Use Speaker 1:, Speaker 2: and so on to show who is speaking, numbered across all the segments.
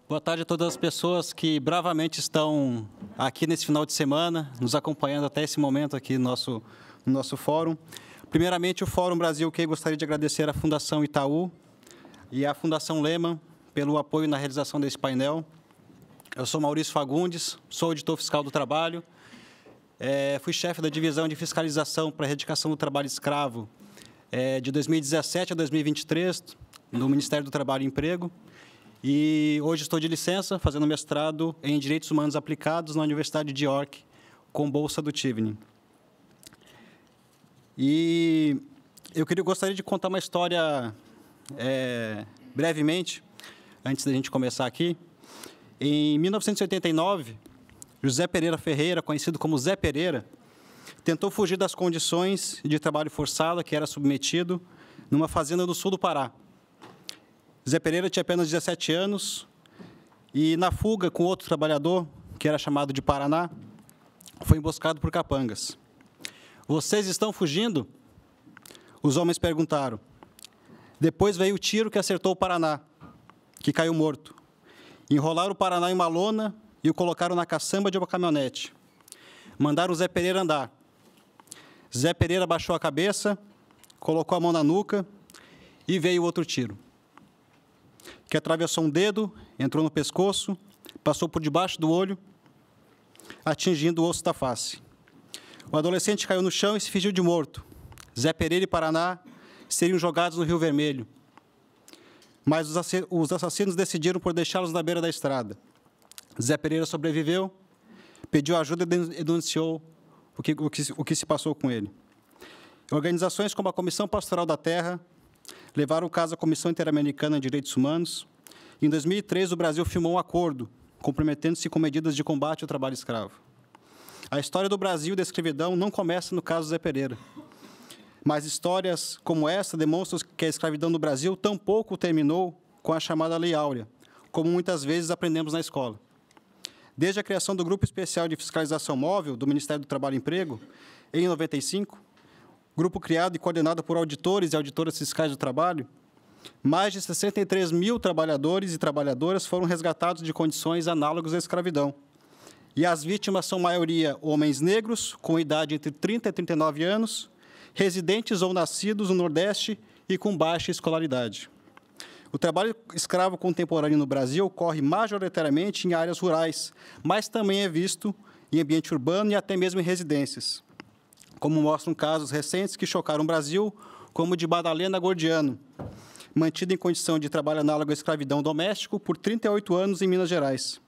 Speaker 1: Boa tarde a todas as pessoas que bravamente estão aqui nesse final de semana, nos acompanhando até esse momento aqui no nosso fórum. Primeiramente, o Fórum Brasil UK gostaria de agradecer à Fundação Itaú e à Fundação Lehman pelo apoio na realização desse painel. Eu sou Maurício Fagundes, sou auditor fiscal do trabalho, fui chefe da divisão de fiscalização para a erradicação do trabalho escravo de 2017 a 2023, no Ministério do Trabalho e Emprego. E hoje estou de licença, fazendo mestrado em Direitos Humanos Aplicados na Universidade de York, com bolsa do Tivoli. E eu gostaria de contar uma história brevemente, antes da gente começar aqui. Em 1989, José Pereira Ferreira, conhecido como Zé Pereira, tentou fugir das condições de trabalho forçado a que era submetido numa fazenda do sul do Pará. Zé Pereira tinha apenas 17 anos e, na fuga com outro trabalhador, que era chamado de Paraná, foi emboscado por capangas. "Vocês estão fugindo?" Os homens perguntaram. Depois veio o tiro que acertou o Paraná, que caiu morto. Enrolaram o Paraná em uma lona e o colocaram na caçamba de uma caminhonete. Mandaram o Zé Pereira andar. Zé Pereira baixou a cabeça, colocou a mão na nuca e veio outro tiro, que atravessou um dedo, entrou no pescoço, passou por debaixo do olho, atingindo o osso da face. O adolescente caiu no chão e se fingiu de morto. Zé Pereira e Paraná seriam jogados no Rio Vermelho. Mas os assassinos decidiram por deixá-los na beira da estrada. Zé Pereira sobreviveu, pediu ajuda e denunciou o que se passou com ele. Organizações como a Comissão Pastoral da Terra levaram o caso à Comissão Interamericana de Direitos Humanos. Em 2003, o Brasil firmou um acordo, comprometendo-se com medidas de combate ao trabalho escravo. A história do Brasil e da escravidão não começa no caso Zé Pereira, mas histórias como essa demonstram que a escravidão no Brasil tampouco terminou com a chamada Lei Áurea, como muitas vezes aprendemos na escola. Desde a criação do Grupo Especial de Fiscalização Móvel do Ministério do Trabalho e Emprego, em 95, grupo criado e coordenado por auditores e auditoras fiscais do trabalho, mais de 63 mil trabalhadores e trabalhadoras foram resgatados de condições análogas à escravidão. E as vítimas são, maioria, homens negros, com idade entre 30 e 39 anos, residentes ou nascidos no Nordeste e com baixa escolaridade. O trabalho escravo contemporâneo no Brasil ocorre majoritariamente em áreas rurais, mas também é visto em ambiente urbano e até mesmo em residências, como mostram casos recentes que chocaram o Brasil, como o de Madalena Gordiano, mantida em condição de trabalho análogo à escravidão doméstico por 38 anos em Minas Gerais.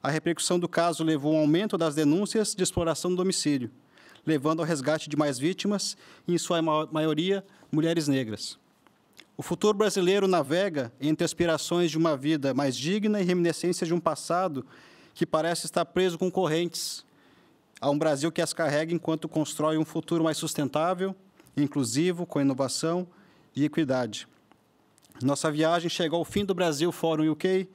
Speaker 1: A repercussão do caso levou a um aumento das denúncias de exploração do domicílio, levando ao resgate de mais vítimas, e, em sua maioria, mulheres negras. O futuro brasileiro navega entre aspirações de uma vida mais digna e reminiscências de um passado que parece estar preso com correntes a um Brasil que as carrega enquanto constrói um futuro mais sustentável, inclusivo, com inovação e equidade. Nossa viagem chegou ao fim do Brasil Fórum UK,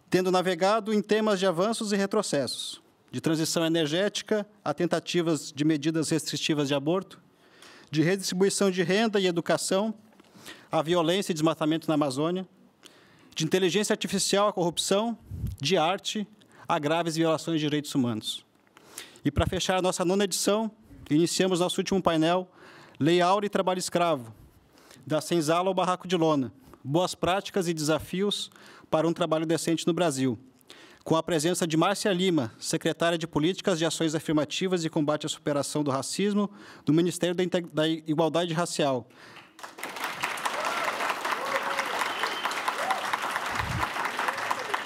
Speaker 1: tendo navegado em temas de avanços e retrocessos, de transição energética a tentativas de medidas restritivas de aborto, de redistribuição de renda e educação, a violência e desmatamento na Amazônia, de inteligência artificial à corrupção, de arte a graves violações de direitos humanos. E, para fechar a nossa 9ª edição, iniciamos nosso último painel, Lei Áurea e Trabalho Escravo, da senzala ao barraco de lona, boas práticas e desafios para um trabalho decente no Brasil, com a presença de Márcia Lima, secretária de Políticas de Ações Afirmativas e Combate à Superação do Racismo, do Ministério da Igualdade Racial.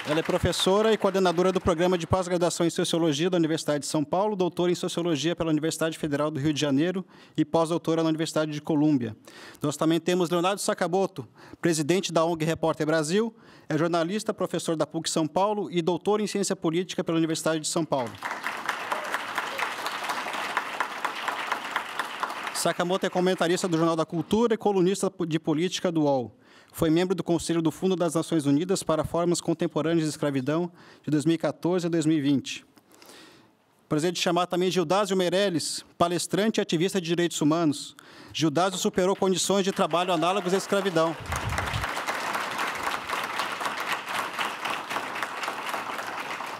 Speaker 1: Ela é professora e coordenadora do Programa de Pós-Graduação em Sociologia da Universidade de São Paulo, doutora em Sociologia pela Universidade Federal do Rio de Janeiro e pós-doutora na Universidade de Colômbia. Nós também temos Leonardo Sakamoto, presidente da ONG Repórter Brasil, é jornalista, professor da PUC São Paulo e doutor em Ciência Política pela Universidade de São Paulo. Sakamoto é comentarista do Jornal da Cultura e colunista de política do UOL. Foi membro do Conselho do Fundo das Nações Unidas para Formas Contemporâneas de Escravidão, de 2014 a 2020. Prazer de chamar também Gildásio Meirelles, palestrante e ativista de direitos humanos. Gildásio superou condições de trabalho análogas à escravidão.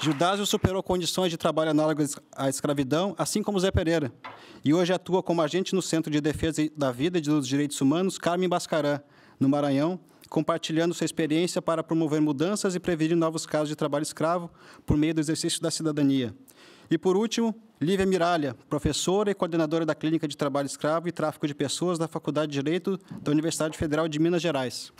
Speaker 1: Judásio superou condições de trabalho análogas à escravidão, assim como Zé Pereira, e hoje atua como agente no Centro de Defesa da Vida e dos Direitos Humanos Carmen Bascarã, no Maranhão, compartilhando sua experiência para promover mudanças e prevenir novos casos de trabalho escravo por meio do exercício da cidadania. E, por último, Lívia Miralha, professora e coordenadora da Clínica de Trabalho Escravo e Tráfico de Pessoas da Faculdade de Direito da Universidade Federal de Minas Gerais.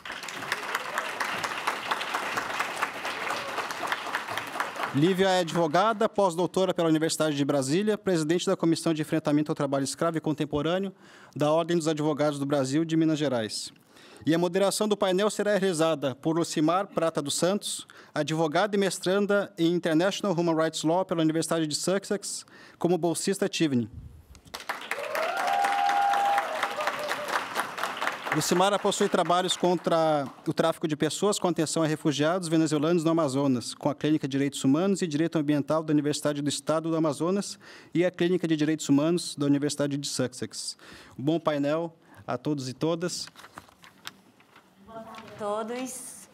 Speaker 1: Lívia é advogada, pós-doutora pela Universidade de Brasília, presidente da Comissão de Enfrentamento ao Trabalho Escravo e Contemporâneo da Ordem dos Advogados do Brasil de Minas Gerais. E a moderação do painel será realizada por Lucimar Prata dos Santos, advogada e mestranda em International Human Rights Law pela Universidade de Sussex, como bolsista Tivni. Lucimara possui trabalhos contra o tráfico de pessoas com atenção a refugiados venezuelanos no Amazonas, com a Clínica de Direitos Humanos e Direito Ambiental da Universidade do Estado do Amazonas e a Clínica de Direitos Humanos da Universidade de Sussex. Um bom painel a todos e todas.
Speaker 2: Boa tarde a todos.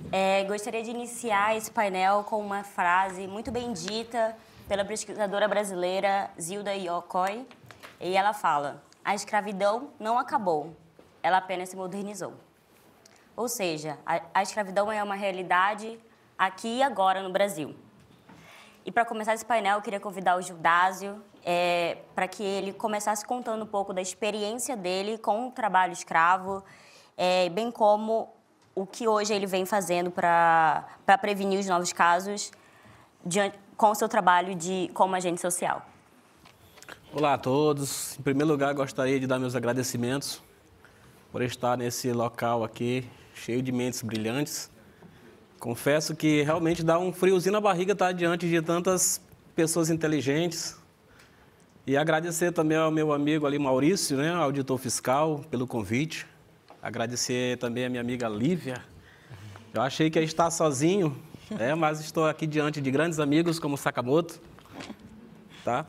Speaker 2: Gostaria de iniciar esse painel com uma frase muito bem dita pela pesquisadora brasileira Zilda Iocoi, e ela fala: a escravidão não acabou, ela apenas se modernizou. Ou seja, a escravidão é uma realidade aqui e agora no Brasil. E para começar esse painel, eu queria convidar o Judásio para que ele começasse contando um pouco da experiência dele com o trabalho escravo, bem como o que hoje ele vem fazendo para prevenir os novos casos com o seu trabalho como agente social.
Speaker 3: Olá a todos. Em primeiro lugar, gostaria de dar meus agradecimentos por estar nesse local aqui, cheio de mentes brilhantes. Confesso que realmente dá um friozinho na barriga estar diante de tantas pessoas inteligentes. E agradecer também ao meu amigo ali, Maurício, né, auditor fiscal, pelo convite. Agradecer também a minha amiga Lívia. Eu achei que ia estar sozinho, mas estou aqui diante de grandes amigos como Sakamoto. Tá?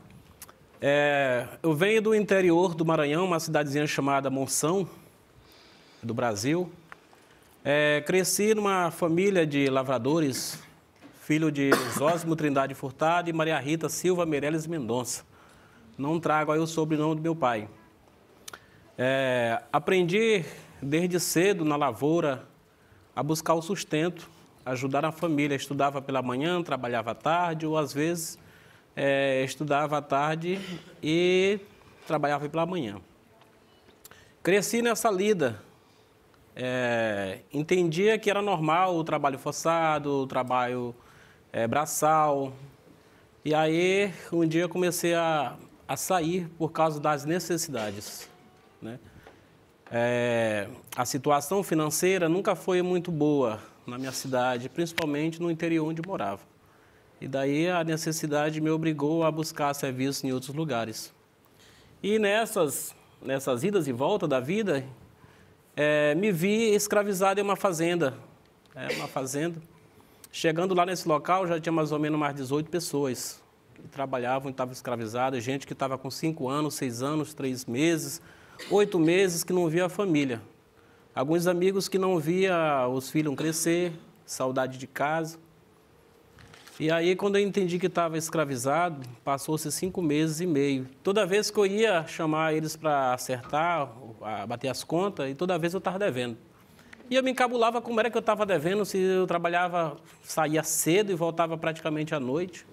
Speaker 3: Eu venho do interior do Maranhão, uma cidadezinha chamada Monção, do Brasil. Cresci numa família de lavradores, filho de Zósimo Trindade Furtado e Maria Rita Silva Meirelles Mendonça. Não trago aí o sobrenome do meu pai. Aprendi desde cedo na lavoura a buscar o sustento, ajudar a família. Estudava pela manhã, trabalhava à tarde, ou às vezes estudava à tarde e trabalhava pela manhã. Cresci nessa lida. Entendia que era normal o trabalho forçado, o trabalho braçal. E aí, um dia eu comecei a sair por causa das necessidades, né? A situação financeira nunca foi muito boa na minha cidade, principalmente no interior onde morava. E daí a necessidade me obrigou a buscar serviço em outros lugares. E nessas idas e voltas da vida, me vi escravizado em uma fazenda. Chegando lá nesse local, já tinha mais ou menos mais 18 pessoas que trabalhavam e estavam escravizadas. Gente que estava com 5 anos, 6 anos, 3 meses, 8 meses que não via a família. Alguns amigos que não via os filhos crescer, saudade de casa. E aí, quando eu entendi que estava escravizado, passou-se 5 meses e meio. Toda vez que eu ia chamar eles para acertar, bater as contas, e toda vez eu estava devendo. E eu me encabulava como era que eu estava devendo, se eu trabalhava, saía cedo e voltava praticamente à noite.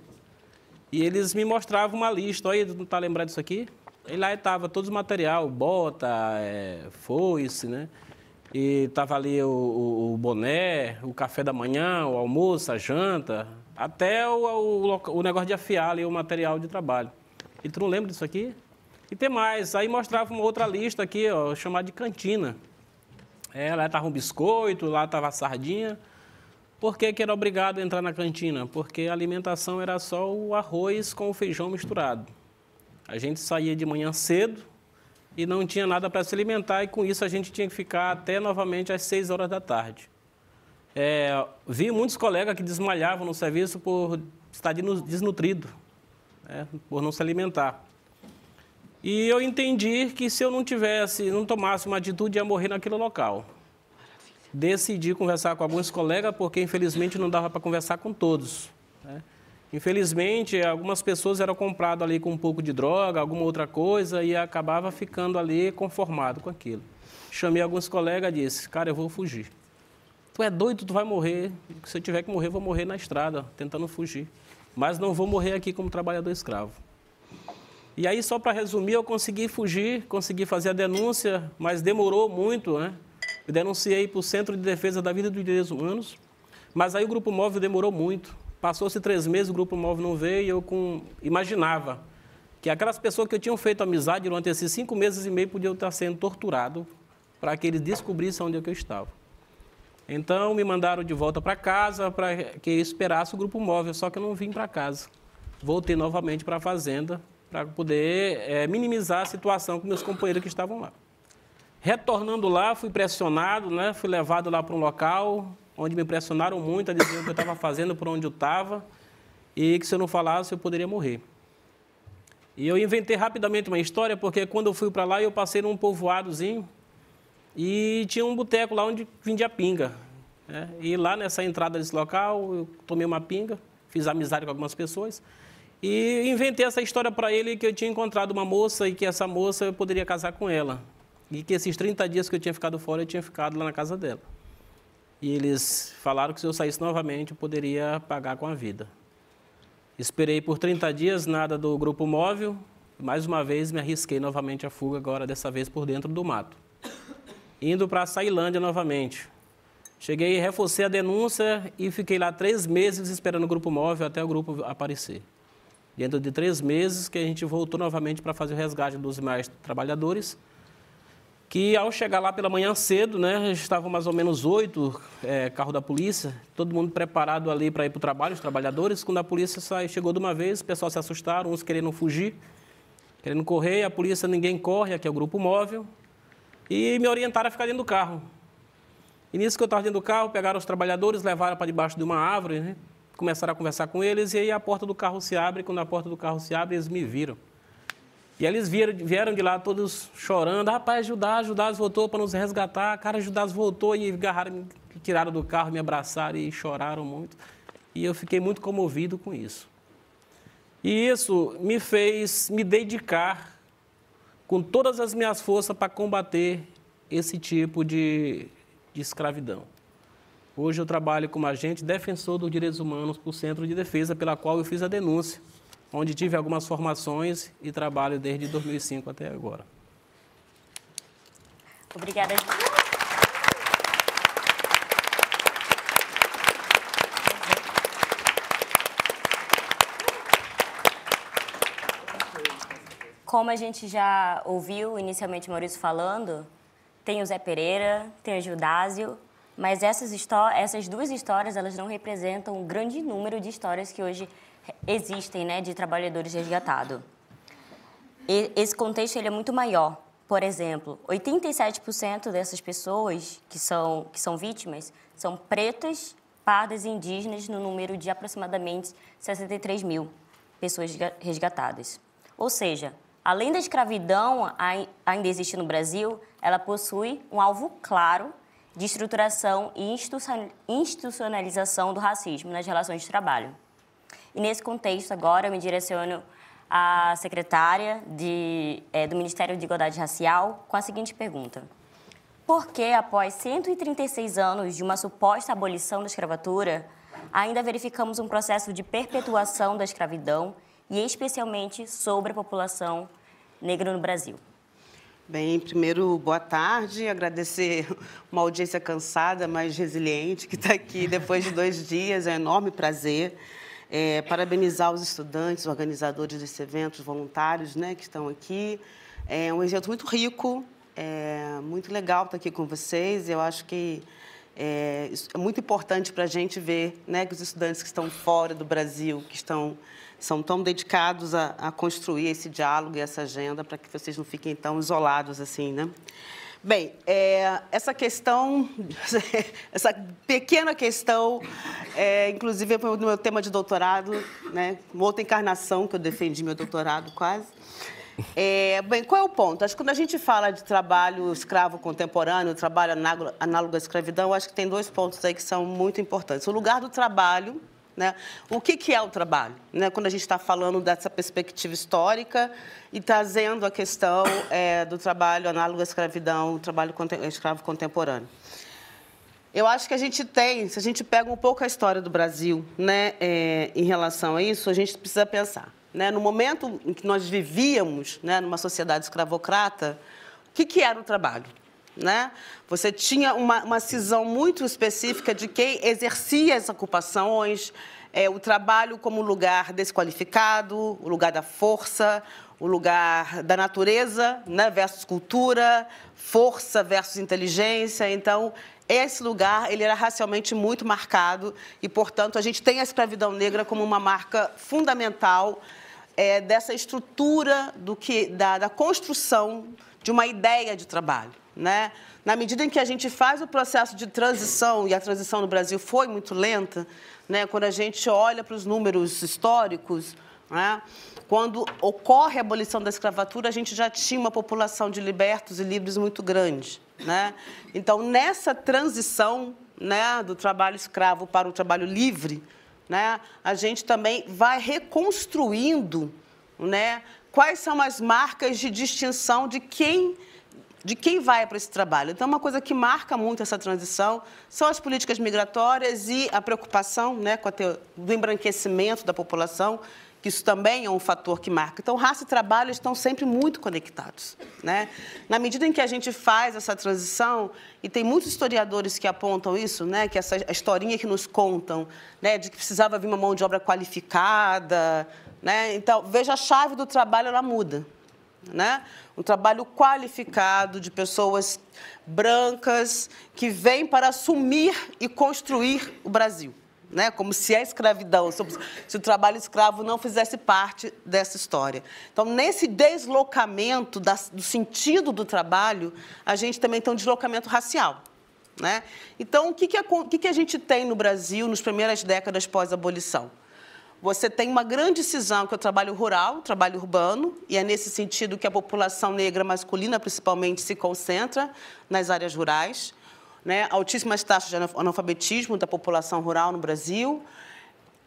Speaker 3: E eles me mostravam uma lista. Olha, não está lembrado disso aqui? E lá estava todo o material, bota, foice, né? E estava ali o boné, o café da manhã, o almoço, a janta, até o negócio de afiar ali o material de trabalho. E tu não lembra disso aqui? E tem mais. Aí mostrava uma outra lista aqui, ó, chamada de cantina. Lá estava um biscoito, lá estava a sardinha. Por que era obrigado a entrar na cantina? Porque a alimentação era só o arroz com o feijão misturado. A gente saía de manhã cedo e não tinha nada para se alimentar, e com isso a gente tinha que ficar até novamente às 6 horas da tarde. Vi muitos colegas que desmaiavam no serviço por estar desnutrido, por não se alimentar. E eu entendi que se eu não tomasse uma atitude, ia morrer naquele local. Decidi conversar com alguns colegas, porque infelizmente não dava para conversar com todos, né? Infelizmente, algumas pessoas eram compradas ali com um pouco de droga, alguma outra coisa, e acabava ficando ali conformado com aquilo. Chamei alguns colegas e disse, cara, eu vou fugir. Tu é doido, tu vai morrer. Se eu tiver que morrer, eu vou morrer na estrada, tentando fugir. Mas não vou morrer aqui como trabalhador escravo. E aí, só para resumir, eu consegui fugir, consegui fazer a denúncia, mas demorou muito, né? Eu denunciei para o Centro de Defesa da Vida e dos Direitos Humanos, mas aí o Grupo Móvel demorou muito. Passou-se 3 meses, o Grupo Móvel não veio e eu imaginava que aquelas pessoas que eu tinha feito amizade durante esses 5 meses e meio podiam estar sendo torturados para que eles descobrissem onde eu estava. Então, me mandaram de volta para casa para que eu esperasse o Grupo Móvel, só que eu não vim para casa. Voltei novamente para a fazenda para poder minimizar a situação com meus companheiros que estavam lá. Retornando lá, fui pressionado, né? Fui levado lá para um local onde me pressionaram muito a dizer o que eu estava fazendo, por onde eu estava, e que se eu não falasse eu poderia morrer. E eu inventei rapidamente uma história, porque quando eu fui para lá, eu passei num povoadozinho e tinha um boteco lá onde vendia pinga. Né? E lá nessa entrada desse local, eu tomei uma pinga, fiz amizade com algumas pessoas, e inventei essa história para ele que eu tinha encontrado uma moça e que essa moça eu poderia casar com ela. E que esses 30 dias que eu tinha ficado fora, eu tinha ficado lá na casa dela. E eles falaram que se eu saísse novamente, eu poderia pagar com a vida. Esperei por 30 dias, nada do Grupo Móvel. Mais uma vez, me arrisquei novamente a fuga, agora dessa vez por dentro do mato. Indo para a Ceilândia novamente. Cheguei, reforcei a denúncia e fiquei lá 3 meses esperando o Grupo Móvel até o grupo aparecer. Dentro de 3 meses que a gente voltou novamente para fazer o resgate dos demais trabalhadores, que ao chegar lá pela manhã cedo, né, estavam mais ou menos 8 carros da polícia, todo mundo preparado ali para ir para o trabalho, os trabalhadores. Quando a polícia chegou de uma vez, o pessoal se assustaram, uns querendo fugir, querendo correr, a polícia ninguém corre, aqui é o Grupo Móvel, e me orientaram a ficar dentro do carro. E nisso que eu estava dentro do carro, pegaram os trabalhadores, levaram para debaixo de uma árvore, né, começaram a conversar com eles, e aí a porta do carro se abre, e quando a porta do carro se abre, eles me viram. E eles vieram de lá todos chorando, rapaz, Judas voltou para nos resgatar, cara, Judas voltou e agarraram, me tiraram do carro, me abraçaram e choraram muito. E eu fiquei muito comovido com isso. E isso me fez me dedicar com todas as minhas forças para combater esse tipo de escravidão. Hoje eu trabalho como agente defensor dos direitos humanos para o Centro de Defesa, pela qual eu fiz a denúncia, onde tive algumas formações e trabalho desde 2005 até agora.
Speaker 2: Obrigada. Como a gente já ouviu inicialmente o Maurício falando, tem o Zé Pereira, tem o Judásio, mas essas 2 histórias, elas não representam um grande número de histórias que hoje existem, né, de trabalhadores resgatados. Esse contexto ele é muito maior. Por exemplo, 87% dessas pessoas que são vítimas são pretas, pardas e indígenas, no número de aproximadamente 63 mil pessoas resgatadas. Ou seja, além da escravidão ainda existe no Brasil, ela possui um alvo claro de estruturação e institucionalização do racismo nas relações de trabalho. E nesse contexto, agora, eu me direciono à secretária do Ministério de Igualdade Racial com a seguinte pergunta. Por que, após 136 anos de uma suposta abolição da escravatura, ainda verificamos um processo de perpetuação da escravidão e especialmente sobre a população negra no Brasil?
Speaker 4: Bem, primeiro, boa tarde. Agradecer uma audiência cansada, mas resiliente, que está aqui depois de 2 dias. É um enorme prazer. Parabenizar os estudantes, organizadores desse evento, os voluntários, né, que estão aqui. É um evento muito rico, muito legal estar aqui com vocês. Eu acho que é muito importante para a gente ver, né, que os estudantes que estão fora do Brasil, que são tão dedicados a construir esse diálogo e essa agenda para que vocês não fiquem tão isolados assim, né? Bem, essa questão, essa pequena questão, inclusive é o meu tema de doutorado, né? Uma outra encarnação que eu defendi meu doutorado quase. Bem, qual é o ponto? Acho que quando a gente fala de trabalho escravo contemporâneo, trabalho análogo à escravidão, acho que tem 2 pontos aí que são muito importantes. O lugar do trabalho, né? O que é o trabalho, né? Quando a gente está falando dessa perspectiva histórica e trazendo a questão do trabalho análogo à escravidão, o trabalho escravo contemporâneo. Eu acho que a gente tem, se a gente pega um pouco a história do Brasil, né, em relação a isso, a gente precisa pensar, né? No momento em que nós vivíamos, né, numa sociedade escravocrata, o que era o trabalho? Né? Você tinha uma cisão muito específica de quem exercia as ocupações, o trabalho como lugar desqualificado, o lugar da força, o lugar da natureza, né, versus cultura, força versus inteligência. Então, esse lugar ele era racialmente muito marcado e, portanto, a gente tem a escravidão negra como uma marca fundamental dessa estrutura da construção de uma ideia de trabalho. Né? Na medida em que a gente faz o processo de transição, e a transição no Brasil foi muito lenta, né? Quando a gente olha para os números históricos, né? Quando ocorre a abolição da escravatura, a gente já tinha uma população de libertos e livres muito grande. Né? Então, nessa transição, né, do trabalho escravo para o trabalho livre, né, a gente também vai reconstruindo, né, quais são as marcas de distinção de quem vai para esse trabalho. Então, uma coisa que marca muito essa transição são as políticas migratórias e a preocupação, né, do embranquecimento da população, que isso também é um fator que marca. Então, raça e trabalho estão sempre muito conectados. Né? Na medida em que a gente faz essa transição, e tem muitos historiadores que apontam isso, né, que a historinha que nos contam, né, de que precisava vir uma mão de obra qualificada. Né? Então, veja, a chave do trabalho ela muda. Né? Um trabalho qualificado de pessoas brancas que vêm para assumir e construir o Brasil, né? Como se a escravidão, se o trabalho escravo não fizesse parte dessa história. Então, nesse deslocamento do sentido do trabalho, a gente também tem um deslocamento racial. Né? Então, o que a gente tem no Brasil nas primeiras décadas pós-abolição? Você tem uma grande cisão, que é o trabalho rural, o trabalho urbano, e é nesse sentido que a população negra masculina, principalmente, se concentra nas áreas rurais. Né? Altíssimas taxas de analfabetismo da população rural no Brasil.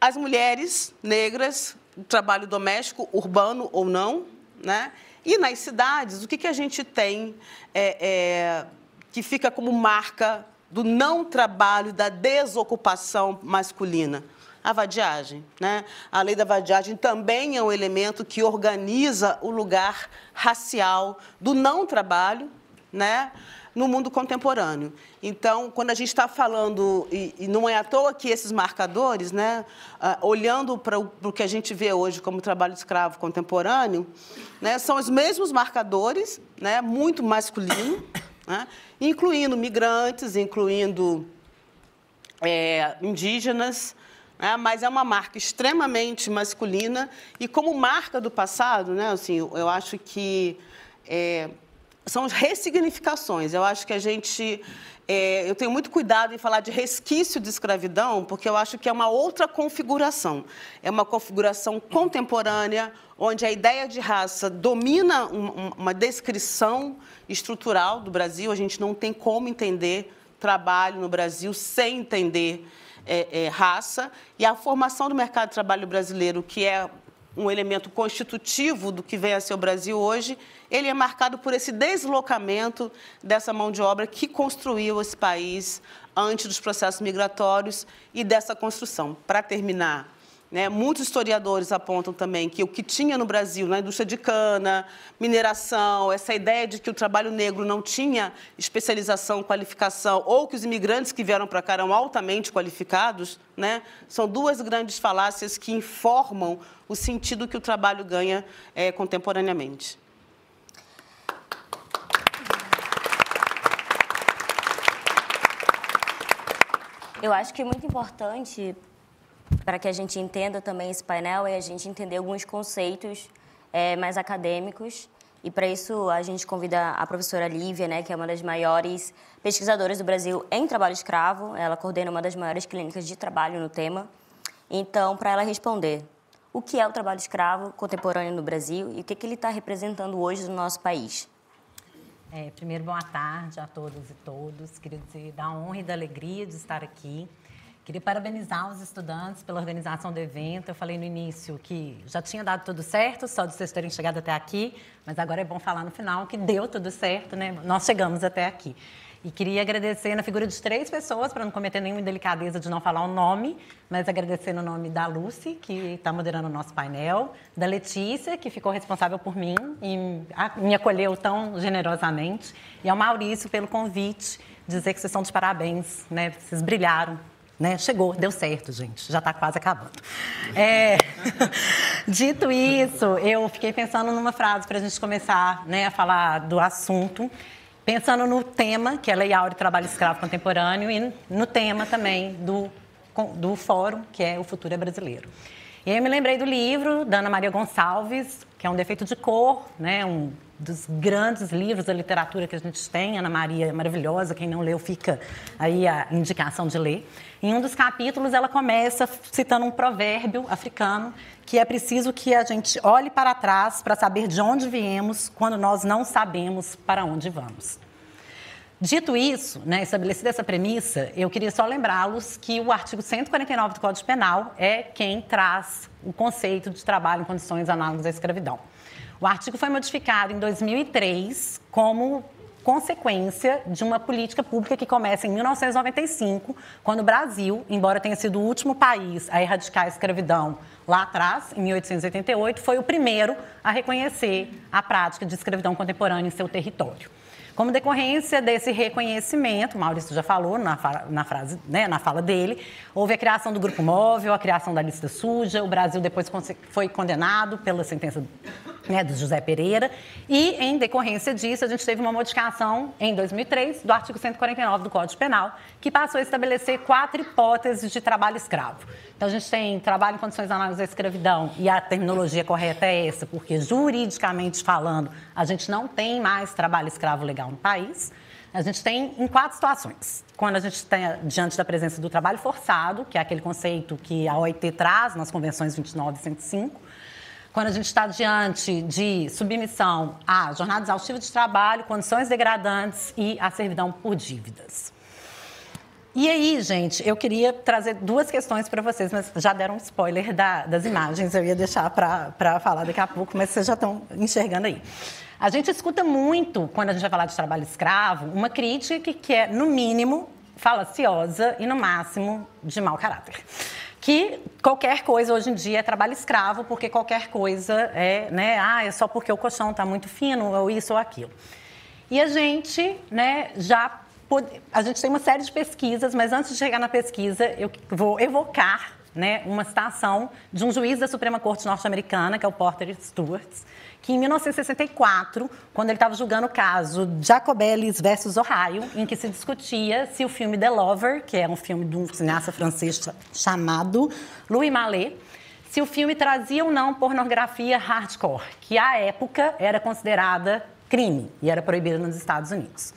Speaker 4: As mulheres negras, o trabalho doméstico, urbano ou não. Né? E nas cidades, o que a gente tem que fica como marca do não trabalho, da desocupação masculina? A vadiagem, né? A lei da vadiagem também é um elemento que organiza o lugar racial do não trabalho, né, no mundo contemporâneo. Então, quando a gente está falando, e não é à toa que esses marcadores, né, olhando para o que a gente vê hoje como trabalho escravo contemporâneo, né, são os mesmos marcadores, né, muito masculino, né, incluindo migrantes, incluindo indígenas, mas é uma marca extremamente masculina e como marca do passado, né, assim, eu acho que são ressignificações. Eu acho que eu tenho muito cuidado em falar de resquício de escravidão, porque eu acho que é uma outra configuração. É uma configuração contemporânea, onde a ideia de raça domina uma descrição estrutural do Brasil. A gente não tem como entender trabalho no Brasil sem entender raça, e a formação do mercado de trabalho brasileiro, que é um elemento constitutivo do que vem a ser o Brasil hoje, ele é marcado por esse deslocamento dessa mão de obra que construiu esse país antes dos processos migratórios e dessa construção. Para terminar, né, muitos historiadores apontam também que o que tinha no Brasil, na indústria de cana, mineração, essa ideia de que o trabalho negro não tinha especialização, qualificação, ou que os imigrantes que vieram para cá eram altamente qualificados, né, são duas grandes falácias que informam o sentido que o trabalho ganha contemporaneamente.
Speaker 2: Eu acho que é muito importante, para que a gente entenda também esse painel, é a gente entender alguns conceitos mais acadêmicos. E, para isso, a gente convida a professora Lívia, né, que é uma das maiores pesquisadoras do Brasil em trabalho escravo. Ela coordena uma das maiores clínicas de trabalho no tema. Então, para ela responder, o que é o trabalho escravo contemporâneo no Brasil e o que ele está representando hoje no nosso país?
Speaker 5: Primeiro, boa tarde a todas e todos. Queria dizer da honra e da alegria de estar aqui. Queria parabenizar os estudantes pela organização do evento. Eu falei no início que já tinha dado tudo certo, só de vocês terem chegado até aqui, mas agora é bom falar no final que deu tudo certo, né? Nós chegamos até aqui. E queria agradecer na figura de 3 pessoas, para não cometer nenhuma indelicadeza de não falar o nome, mas agradecer no nome da Lucy, que está moderando o nosso painel, da Letícia, que ficou responsável por mim e me acolheu tão generosamente, e ao Maurício pelo convite, dizer que vocês estão de parabéns, né? Vocês brilharam. Né? Chegou, deu certo, gente. Já está quase acabando. Dito isso, eu fiquei pensando numa frase para a gente começar, né, a falar do assunto, pensando no tema, que é Lei Áurea e Trabalho Escravo Contemporâneo, e no tema também do fórum, que é O Futuro é Brasileiro. E aí eu me lembrei do livro da Ana Maria Gonçalves, que é Um Defeito de Cor, né, um dos grandes livros da literatura que a gente tem. Ana Maria é maravilhosa, quem não leu fica aí a indicação de ler. Em um dos capítulos ela começa citando um provérbio africano, que é preciso que a gente olhe para trás para saber de onde viemos quando nós não sabemos para onde vamos. Dito isso, né, estabelecida essa premissa, eu queria só lembrá-los que o artigo 149 do Código Penal é quem traz o conceito de trabalho em condições análogas à escravidão. O artigo foi modificado em 2003 como consequência de uma política pública que começa em 1995, quando o Brasil, embora tenha sido o último país a erradicar a escravidão lá atrás, em 1888, foi o primeiro a reconhecer a prática de escravidão contemporânea em seu território. Como decorrência desse reconhecimento, o Maurício já falou na frase, né, na fala dele, houve a criação do Grupo Móvel, a criação da lista suja, o Brasil depois foi condenado pela sentença, né, do José Pereira, e em decorrência disso a gente teve uma modificação em 2003 do artigo 149 do Código Penal, que passou a estabelecer 4 hipóteses de trabalho escravo. Então a gente tem trabalho em condições análogas à escravidão, e a terminologia correta é essa, porque juridicamente falando, a gente não tem mais trabalho escravo legal no país. A gente tem em 4 situações. Quando a gente está diante da presença do trabalho forçado, que é aquele conceito que a OIT traz nas convenções 29 e 105. Quando a gente está diante de submissão a jornada exaustiva de trabalho, condições degradantes e a servidão por dívidas. E aí, gente, eu queria trazer 2 questões para vocês, mas já deram um spoiler das imagens, eu ia deixar para falar daqui a pouco, mas vocês já estão enxergando aí. A gente escuta muito, quando a gente vai falar de trabalho escravo, uma crítica que é, no mínimo, falaciosa e, no máximo, de mau caráter. Que qualquer coisa hoje em dia é trabalho escravo, porque qualquer coisa é, né, é só porque o colchão está muito fino, ou isso ou aquilo. E a gente, né, a gente tem uma série de pesquisas, mas antes de chegar na pesquisa, eu vou evocar, né, uma citação de um juiz da Suprema Corte norte-americana, que é o Porter Stewart, que em 1964, quando ele estava julgando o caso Jacobellis versus Ohio, em que se discutia se o filme The Lover, que é um filme de um cineasta francês chamado Louis Malle, se o filme trazia ou não pornografia hardcore, que à época era considerada crime e era proibida nos Estados Unidos.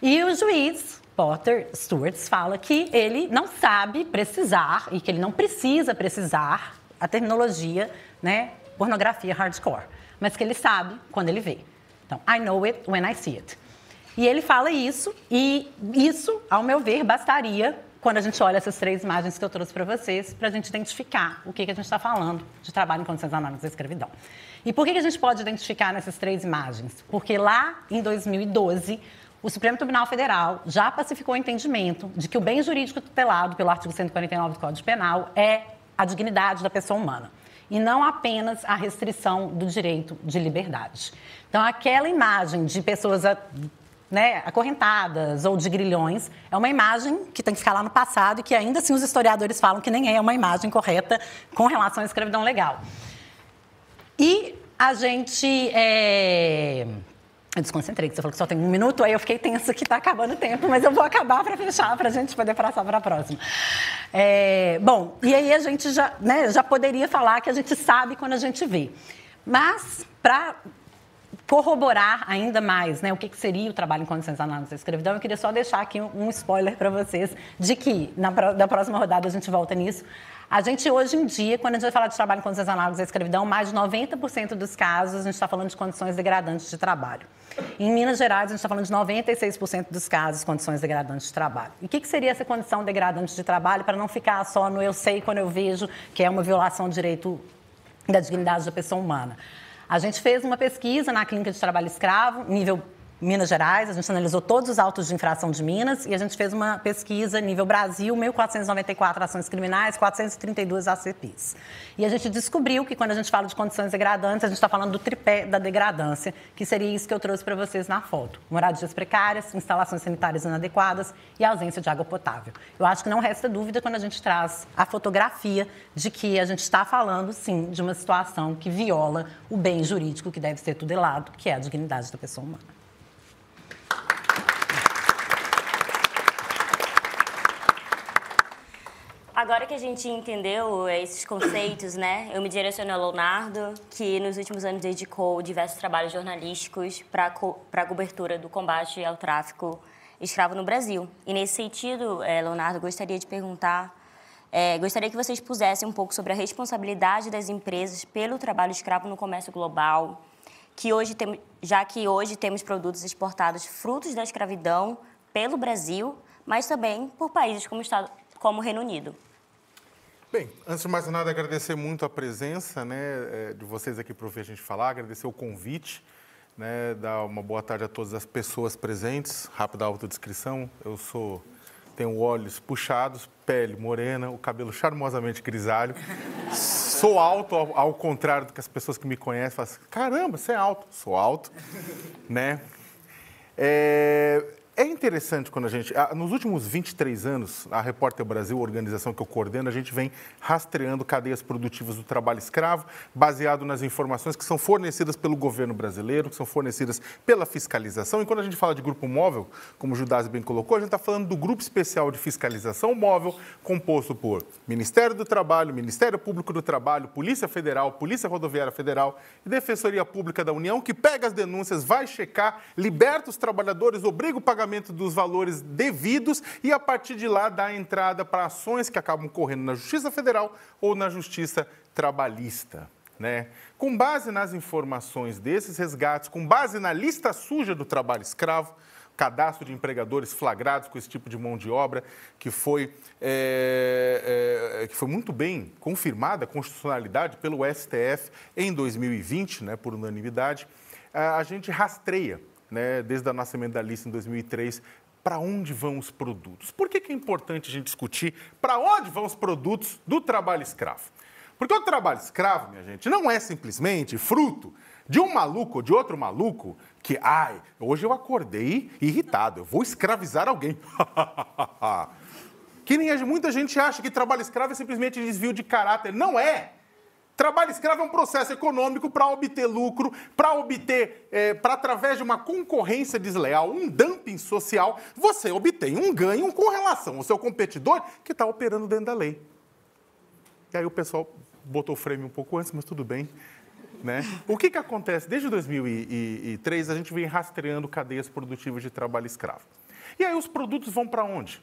Speaker 5: E o juiz Porter Stewart fala que ele não sabe precisar e que ele não precisa precisar a terminologia, né, pornografia hardcore, mas que ele sabe quando ele vê. Então, I know it when I see it. E ele fala isso, e isso, ao meu ver, bastaria, quando a gente olha essas 3 imagens que eu trouxe para vocês, para a gente identificar o que a gente está falando de trabalho em condições análogas à escravidão. E por que a gente pode identificar nessas 3 imagens? Porque lá, em 2012, o Supremo Tribunal Federal já pacificou o entendimento de que o bem jurídico tutelado pelo artigo 149 do Código Penal é a dignidade da pessoa humana, e não apenas a restrição do direito de liberdade. Então, aquela imagem de pessoas, né, acorrentadas ou de grilhões é uma imagem que tem que ficar lá no passado e que ainda assim os historiadores falam que nem é uma imagem correta com relação à escravidão legal. E a gente... Eu desconcentrei, que você falou que só tem 1 minuto, aí eu fiquei tensa que está acabando o tempo, mas eu vou acabar para fechar, para a gente poder passar para a próxima. Bom, e aí a gente já poderia falar que a gente sabe quando a gente vê. Mas, para corroborar ainda mais, né, o que seria o trabalho em condições análogas à escravidão, eu queria só deixar aqui um spoiler para vocês de que, da próxima rodada, a gente volta nisso. A gente, hoje em dia, quando a gente vai falar de trabalho em condições análogas à escravidão, mais de 90% dos casos a gente está falando de condições degradantes de trabalho. Em Minas Gerais, a gente está falando de 96% dos casos, condições degradantes de trabalho. E o que seria essa condição degradante de trabalho, para não ficar só no eu sei quando eu vejo que é uma violação do direito da dignidade da pessoa humana? A gente fez uma pesquisa na Clínica de Trabalho Escravo, nível Minas Gerais, a gente analisou todos os autos de infração de Minas e a gente fez uma pesquisa nível Brasil, 1.494 ações criminais, 432 ACPs. E a gente descobriu que quando a gente fala de condições degradantes, a gente está falando do tripé da degradância, que seria isso que eu trouxe para vocês na foto. Moradias precárias, instalações sanitárias inadequadas e ausência de água potável. Eu acho que não resta dúvida quando a gente traz a fotografia de que a gente está falando, sim, de uma situação que viola o bem jurídico que deve ser tutelado, que é a dignidade da pessoa humana.
Speaker 2: Agora que a gente entendeu esses conceitos, né, eu me direciono ao Leonardo, que nos últimos anos dedicou diversos trabalhos jornalísticos para a cobertura do combate ao tráfico escravo no Brasil. E nesse sentido, Leonardo, gostaria de perguntar, gostaria que vocês pusessem um pouco sobre a responsabilidade das empresas pelo trabalho escravo no comércio global, já que hoje temos produtos exportados frutos da escravidão pelo Brasil, mas também por países como o Reino Unido.
Speaker 6: Bem, antes de mais nada, agradecer muito a presença, né, de vocês aqui para ouvir a gente falar, agradecer o convite, né, dar uma boa tarde a todas as pessoas presentes. Rápida autodescrição, eu tenho olhos puxados, pele morena, o cabelo charmosamente grisalho, sou alto, ao contrário do que as pessoas que me conhecem falam assim, caramba, você é alto. Sou alto, né? É interessante quando a gente... Nos últimos 23 anos, a Repórter Brasil, a organização que eu coordeno, a gente vem rastreando cadeias produtivas do trabalho escravo, baseado nas informações que são fornecidas pelo governo brasileiro, que são fornecidas pela fiscalização. E quando a gente fala de grupo móvel, como o Judásio bem colocou, a gente está falando do Grupo Especial de Fiscalização Móvel, composto por Ministério do Trabalho, Ministério Público do Trabalho, Polícia Federal, Polícia Rodoviária Federal e Defensoria Pública da União, que pega as denúncias, vai checar, liberta os trabalhadores, obriga o pagamento dos valores devidos e, a partir de lá, dá entrada para ações que acabam correndo na Justiça Federal ou na Justiça Trabalhista, né? Com base nas informações desses resgates, com base na lista suja do trabalho escravo, cadastro de empregadores flagrados com esse tipo de mão de obra, que foi muito bem confirmada a constitucionalidade pelo STF em 2020, né, por unanimidade, a gente rastreia, né, desde o nascimento da lista em 2003, para onde vão os produtos. Por que é importante a gente discutir para onde vão os produtos do trabalho escravo? Porque o trabalho escravo, minha gente, não é simplesmente fruto de um maluco ou de outro maluco que, hoje eu acordei irritado, eu vou escravizar alguém. Que nem muita gente acha que trabalho escravo é simplesmente desvio de caráter. Não é! Trabalho escravo é um processo econômico para obter lucro, para através de uma concorrência desleal, um dumping social, você obtém um ganho com relação ao seu competidor que está operando dentro da lei. E aí o pessoal botou o frame um pouco antes, mas tudo bem, né? O que acontece? Desde 2003, a gente vem rastreando cadeias produtivas de trabalho escravo. E aí os produtos vão para onde?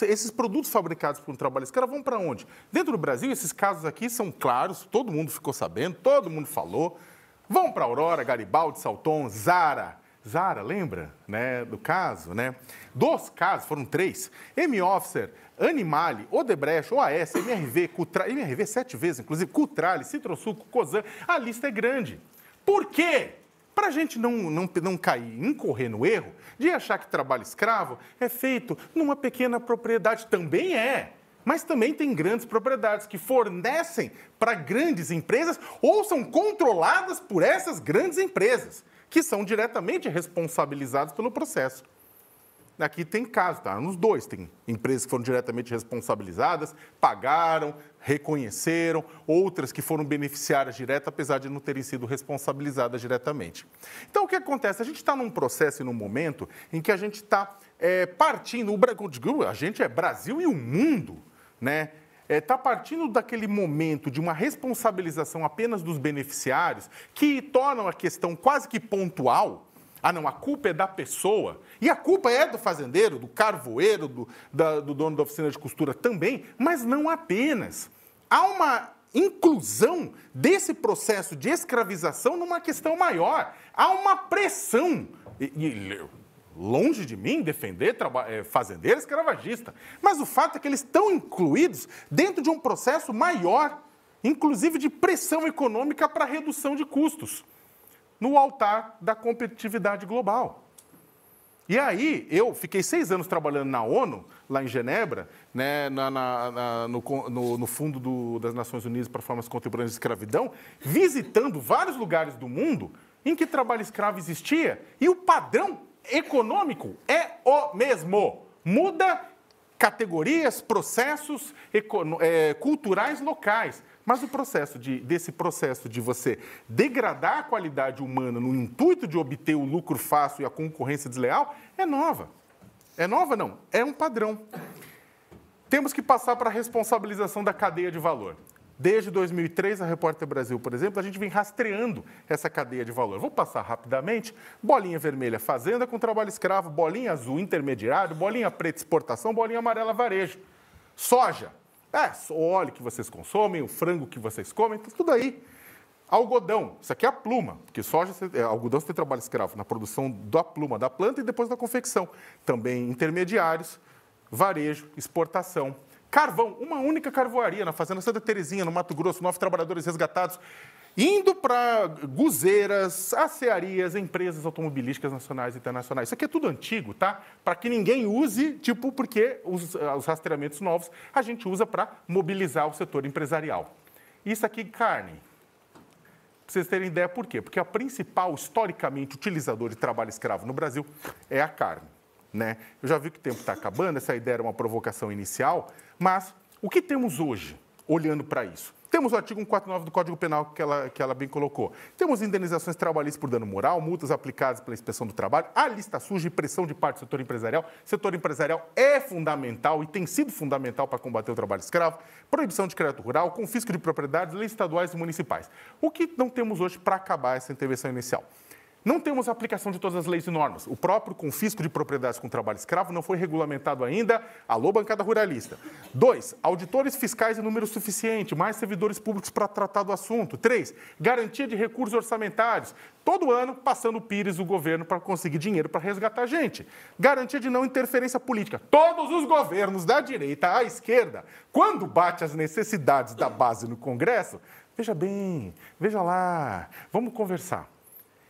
Speaker 6: Esses produtos fabricados por um trabalho escravo vão para onde? Dentro do Brasil, esses casos aqui são claros, todo mundo ficou sabendo, todo mundo falou. Vão para Aurora, Garibaldi, Salton, Zara. Zara, lembra, né, do caso, né? Dos casos, foram 3. M-Officer, Animale, Odebrecht, OAS, MRV, MRV 7 vezes, inclusive, Cutrale, Citrosuco, Cosan. A lista é grande. Por quê? Para a gente não cair, incorrer no erro de achar que trabalho escravo é feito numa pequena propriedade. Também é, mas também tem grandes propriedades que fornecem para grandes empresas ou são controladas por essas grandes empresas, que são diretamente responsabilizadas pelo processo. Aqui tem caso, tá? Nos dois, tem empresas que foram diretamente responsabilizadas, pagaram, reconheceram, outras que foram beneficiárias diretas, apesar de não terem sido responsabilizadas diretamente. Então, o que acontece? A gente está num processo e num momento em que a gente está partindo, a gente é Brasil e o mundo, né? está partindo daquele momento de uma responsabilização apenas dos beneficiários, que tornam a questão quase que pontual. Ah, não, a culpa é da pessoa. E a culpa é do fazendeiro, do carvoeiro, do dono da oficina de costura também, mas não apenas. Há uma inclusão desse processo de escravização numa questão maior. Há uma pressão. Longe de mim defender fazendeiro escravagista, mas o fato é que eles estão incluídos dentro de um processo maior, inclusive de pressão econômica para redução de custos, no altar da competitividade global. E aí, eu fiquei 6 anos trabalhando na ONU, lá em Genebra, né, no Fundo das Nações Unidas para Formas Contemporâneas de Escravidão, visitando vários lugares do mundo em que trabalho escravo existia, e o padrão econômico é o mesmo. Muda categorias, processos culturais locais. Mas desse processo de você degradar a qualidade humana no intuito de obter o lucro fácil e a concorrência desleal é nova. É nova, não. É um padrão. Temos que passar para a responsabilização da cadeia de valor. Desde 2003, a Repórter Brasil, por exemplo, a gente vem rastreando essa cadeia de valor. Vou passar rapidamente. Bolinha vermelha, fazenda com trabalho escravo. Bolinha azul, intermediário. Bolinha preta, exportação. Bolinha amarela, varejo. Soja. O óleo que vocês consomem, o frango que vocês comem, tudo aí. Algodão. Isso aqui é a pluma, porque algodão você tem trabalho escravo na produção da pluma, da planta e depois da confecção. Também intermediários, varejo, exportação. Carvão, uma única carvoaria na Fazenda Santa Terezinha, no Mato Grosso, 9 trabalhadores resgatados, indo para guzeiras, acearias, empresas automobilísticas nacionais e internacionais. Isso aqui é tudo antigo, tá? Para que ninguém use, porque os rastreamentos novos a gente usa para mobilizar o setor empresarial. Isso aqui, carne. Para vocês terem ideia por quê? Porque a principal, historicamente, utilizador de trabalho escravo no Brasil é a carne. Né? Eu já vi que o tempo está acabando, essa ideia era uma provocação inicial, mas o que temos hoje, olhando para isso? Temos o artigo 149 do Código Penal que ela bem colocou. Temos indenizações trabalhistas por dano moral, multas aplicadas pela Inspeção do Trabalho, a lista suja e pressão de parte do setor empresarial. O setor empresarial é fundamental e tem sido fundamental para combater o trabalho escravo, proibição de crédito rural, confisco de propriedades, leis estaduais e municipais. O que não temos hoje para acabar essa intervenção inicial? Não temos aplicação de todas as leis e normas. O próprio confisco de propriedades com trabalho escravo não foi regulamentado ainda. Alô, bancada ruralista. 2, auditores fiscais em número suficiente, mais servidores públicos para tratar do assunto. 3, garantia de recursos orçamentários. Todo ano, passando o pires o governo para conseguir dinheiro para resgatar gente. Garantia de não interferência política. Todos os governos, da direita à esquerda, quando bate as necessidades da base no Congresso, veja bem, veja lá, vamos conversar.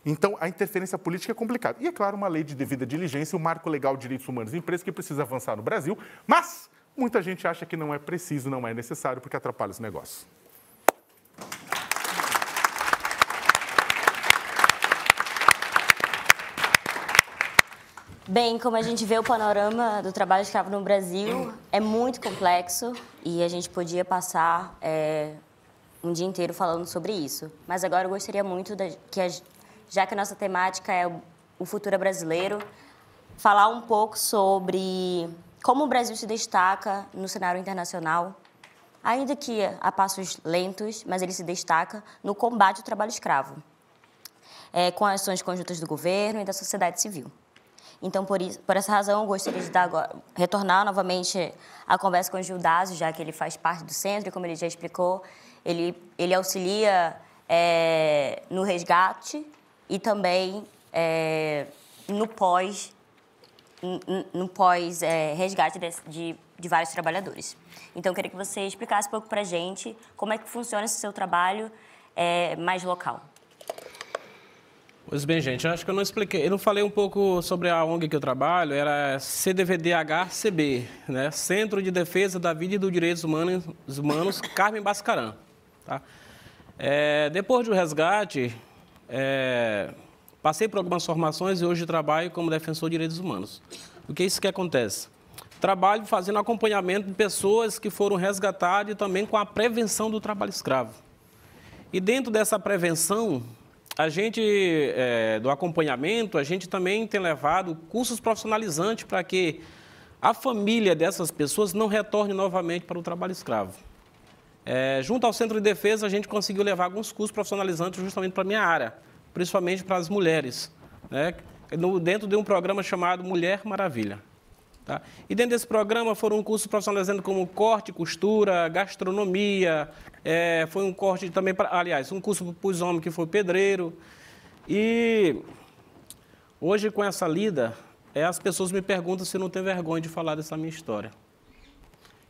Speaker 6: Então, a interferência política é complicada. E, é claro, uma lei de devida diligência, o marco legal de direitos humanos e empresas que precisa avançar no Brasil, mas muita gente acha que não é preciso, não é necessário, porque atrapalha os negócios.
Speaker 2: Bem, como a gente vê, o panorama do trabalho escravo no Brasil é muito complexo e a gente podia passar um dia inteiro falando sobre isso. Mas agora eu gostaria muito já que a nossa temática é o futuro brasileiro, falar um pouco sobre como o Brasil se destaca no cenário internacional, ainda que a passos lentos, mas ele se destaca no combate ao trabalho escravo, com ações conjuntas do governo e da sociedade civil. Então, por essa razão, eu gostaria de retornar novamente a conversa com o Gil Dásio, já que ele faz parte do centro, e como ele já explicou, ele auxilia no resgate e também no pós-resgate de vários trabalhadores. Então, eu queria que você explicasse um pouco para a gente como é que funciona esse seu trabalho mais local.
Speaker 3: Pois bem, gente, acho que eu não expliquei. Eu não falei um pouco sobre a ONG que eu trabalho, era CDVDH-CB, né? Centro de Defesa da Vida e dos Direitos Humanos Carmen Bascaran. Tá? Depois do resgate, passei por algumas formações e hoje trabalho como defensor de direitos humanos. O que é isso que acontece? Trabalho fazendo acompanhamento de pessoas que foram resgatadas e também com a prevenção do trabalho escravo. E dentro dessa prevenção, a gente, do acompanhamento, a gente também tem levado cursos profissionalizantes para que a família dessas pessoas não retorne novamente para o trabalho escravo. Junto ao Centro de Defesa, a gente conseguiu levar alguns cursos profissionalizantes justamente para a minha área, principalmente para as mulheres, né? Dentro de um programa chamado Mulher Maravilha. Tá? E dentro desse programa foram cursos profissionalizantes como corte, costura, gastronomia, foi um corte também, um curso para os homens que foi pedreiro. E hoje, com essa lida, as pessoas me perguntam se eu não tenho vergonha de falar dessa minha história.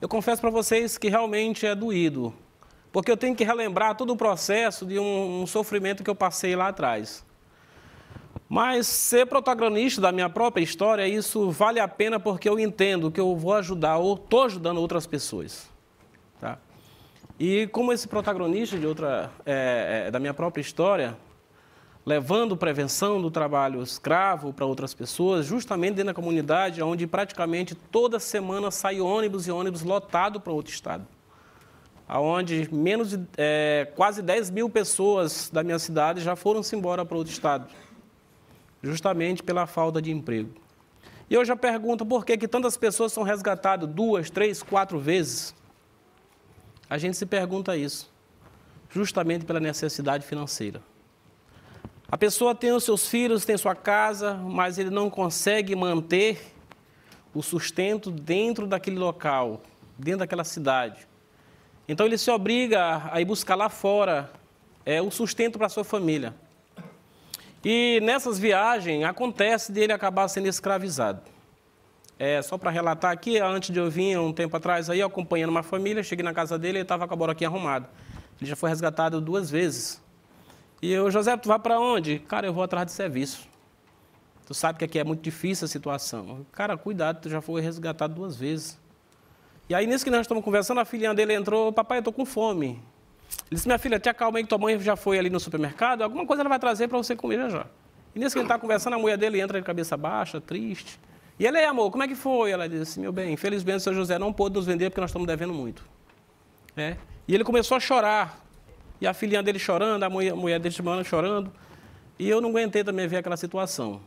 Speaker 3: Eu confesso para vocês que realmente é doído, porque eu tenho que relembrar todo o processo de um sofrimento que eu passei lá atrás. Mas ser protagonista da minha própria história, isso vale a pena porque eu entendo que eu vou ajudar ou estou ajudando outras pessoas. Tá? E como esse protagonista da minha própria história, levando prevenção do trabalho escravo para outras pessoas, justamente dentro da comunidade, onde praticamente toda semana sai ônibus e ônibus lotado para outro estado. Onde quase 10 mil pessoas da minha cidade já foram-se embora para outro estado, justamente pela falta de emprego. E eu já pergunto por que tantas pessoas são resgatadas 2, 3, 4 vezes. A gente se pergunta isso, justamente pela necessidade financeira. A pessoa tem os seus filhos, tem sua casa, mas ele não consegue manter o sustento dentro daquele local, dentro daquela cidade. Então ele se obriga a ir buscar lá fora o sustento para a sua família. E nessas viagens, acontece dele acabar sendo escravizado. Só para relatar aqui, antes de eu vir, um tempo atrás, aí, acompanhando uma família, cheguei na casa dele e ele estava com a boroquinha arrumada. Ele já foi resgatado 2 vezes. E eu, José, tu vai para onde? Cara, eu vou atrás de serviço. Tu sabe que aqui é muito difícil a situação. Cara, cuidado, tu já foi resgatado 2 vezes. E aí, nisso que nós estamos conversando, a filhinha dele entrou, papai, eu estou com fome. Ele disse, minha filha, te acalma aí que tua mãe já foi ali no supermercado, alguma coisa ela vai trazer para você comer já. E nisso que ele está conversando, a mulher dele entra de cabeça baixa, triste. E ele, amor, como é que foi? Ela disse, meu bem, infelizmente o seu José não pôde nos vender porque nós estamos devendo muito. E ele começou a chorar. E a filhinha dele chorando, a mulher dele chorando. E eu não aguentei também ver aquela situação.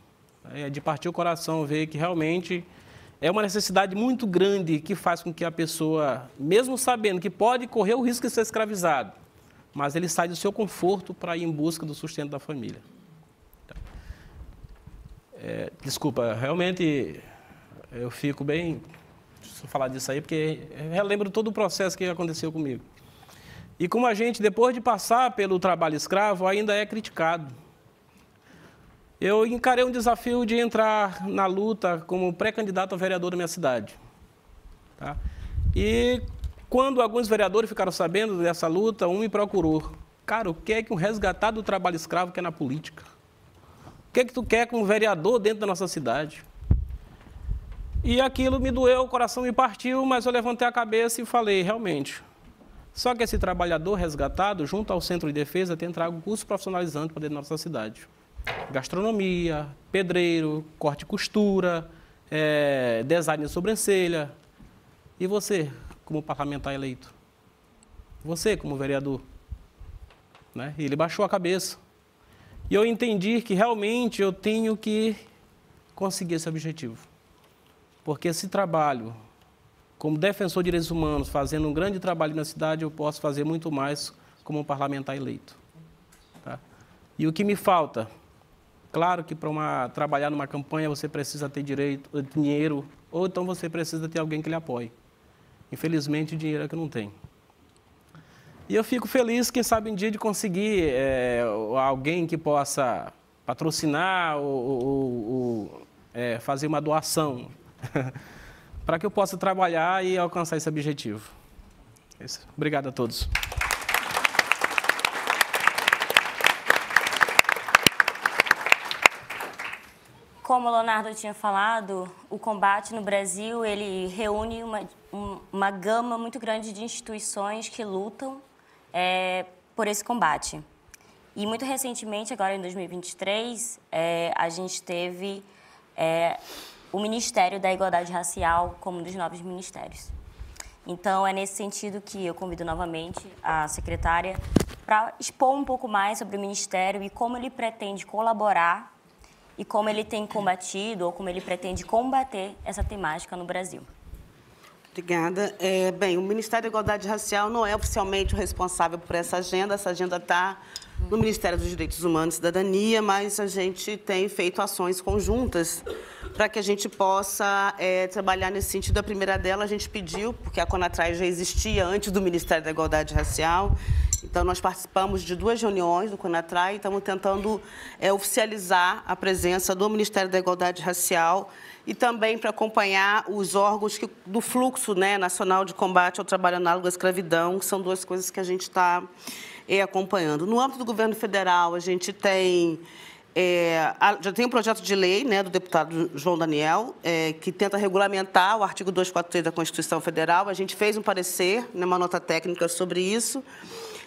Speaker 3: De partir o coração, ver que realmente é uma necessidade muito grande que faz com que a pessoa, mesmo sabendo que pode correr o risco de ser escravizado, mas ele sai do seu conforto para ir em busca do sustento da família. Desculpa, realmente eu fico bem... Deixa eu falar disso aí, porque eu relembro todo o processo que aconteceu comigo. E como a gente, depois de passar pelo trabalho escravo, ainda é criticado. Eu encarei um desafio de entrar na luta como pré-candidato a vereador da minha cidade. Tá? E quando alguns vereadores ficaram sabendo dessa luta, um me procurou. Cara, o que é que um resgatado do trabalho escravo quer na política? O que é que tu quer com um vereador dentro da nossa cidade? E aquilo me doeu, o coração me partiu, mas eu levantei a cabeça e falei, realmente... Só que esse trabalhador resgatado, junto ao Centro de Defesa, tem trago curso profissionalizante para dentro da nossa cidade. Gastronomia, pedreiro, corte e costura, design de sobrancelha. E você, como parlamentar eleito? Você, como vereador? Né? E ele baixou a cabeça. E eu entendi que realmente eu tenho que conseguir esse objetivo. Porque esse trabalho... Como defensor de direitos humanos, fazendo um grande trabalho na cidade, eu posso fazer muito mais como um parlamentar eleito. Tá? E o que me falta? Claro que para trabalhar numa campanha você precisa ter dinheiro, ou então você precisa ter alguém que lhe apoie. Infelizmente, o dinheiro é que eu não tenho. E eu fico feliz, quem sabe, um dia de conseguir alguém que possa patrocinar ou fazer uma doação. Para que eu possa trabalhar e alcançar esse objetivo. Obrigado a todos.
Speaker 2: Como o Leonardo tinha falado, o combate no Brasil, ele reúne uma gama muito grande de instituições que lutam por esse combate. E muito recentemente, agora em 2023, a gente teve... o Ministério da Igualdade Racial como um dos novos ministérios. Então, é nesse sentido que eu convido novamente a secretária para expor um pouco mais sobre o Ministério e como ele pretende colaborar e como ele tem combatido ou como ele pretende combater essa temática no Brasil.
Speaker 4: Obrigada. Bem, o Ministério da Igualdade Racial não é oficialmente o responsável por essa agenda está no Ministério dos Direitos Humanos e Cidadania, mas a gente tem feito ações conjuntas para que a gente possa trabalhar nesse sentido. A primeira dela a gente pediu, porque a CONATRAI já existia antes do Ministério da Igualdade Racial, então nós participamos de 2 reuniões do CONATRAI e estamos tentando oficializar a presença do Ministério da Igualdade Racial e também para acompanhar os órgãos do fluxo, né, nacional de combate ao trabalho análogo à escravidão, que são 2 coisas que a gente está acompanhando. No âmbito do governo federal, a gente tem já tem um projeto de lei, né, do deputado João Daniel, que tenta regulamentar o artigo 243 da Constituição Federal. A gente fez um parecer, né, uma nota técnica sobre isso,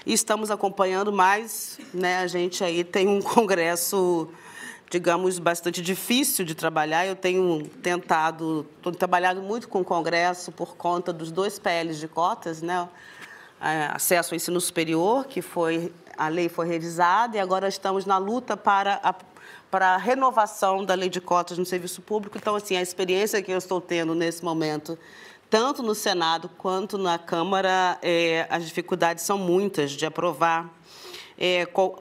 Speaker 4: e estamos acompanhando, mas, né, a gente aí tem um congresso, digamos, bastante difícil de trabalhar. Eu tenho trabalhado muito com o Congresso por conta dos 2 PLs de cotas, né? Acesso ao ensino superior, que a lei foi revisada, e agora estamos na luta para a renovação da lei de cotas no serviço público. Então, assim, a experiência que eu estou tendo nesse momento, tanto no Senado quanto na Câmara, as dificuldades são muitas de aprovar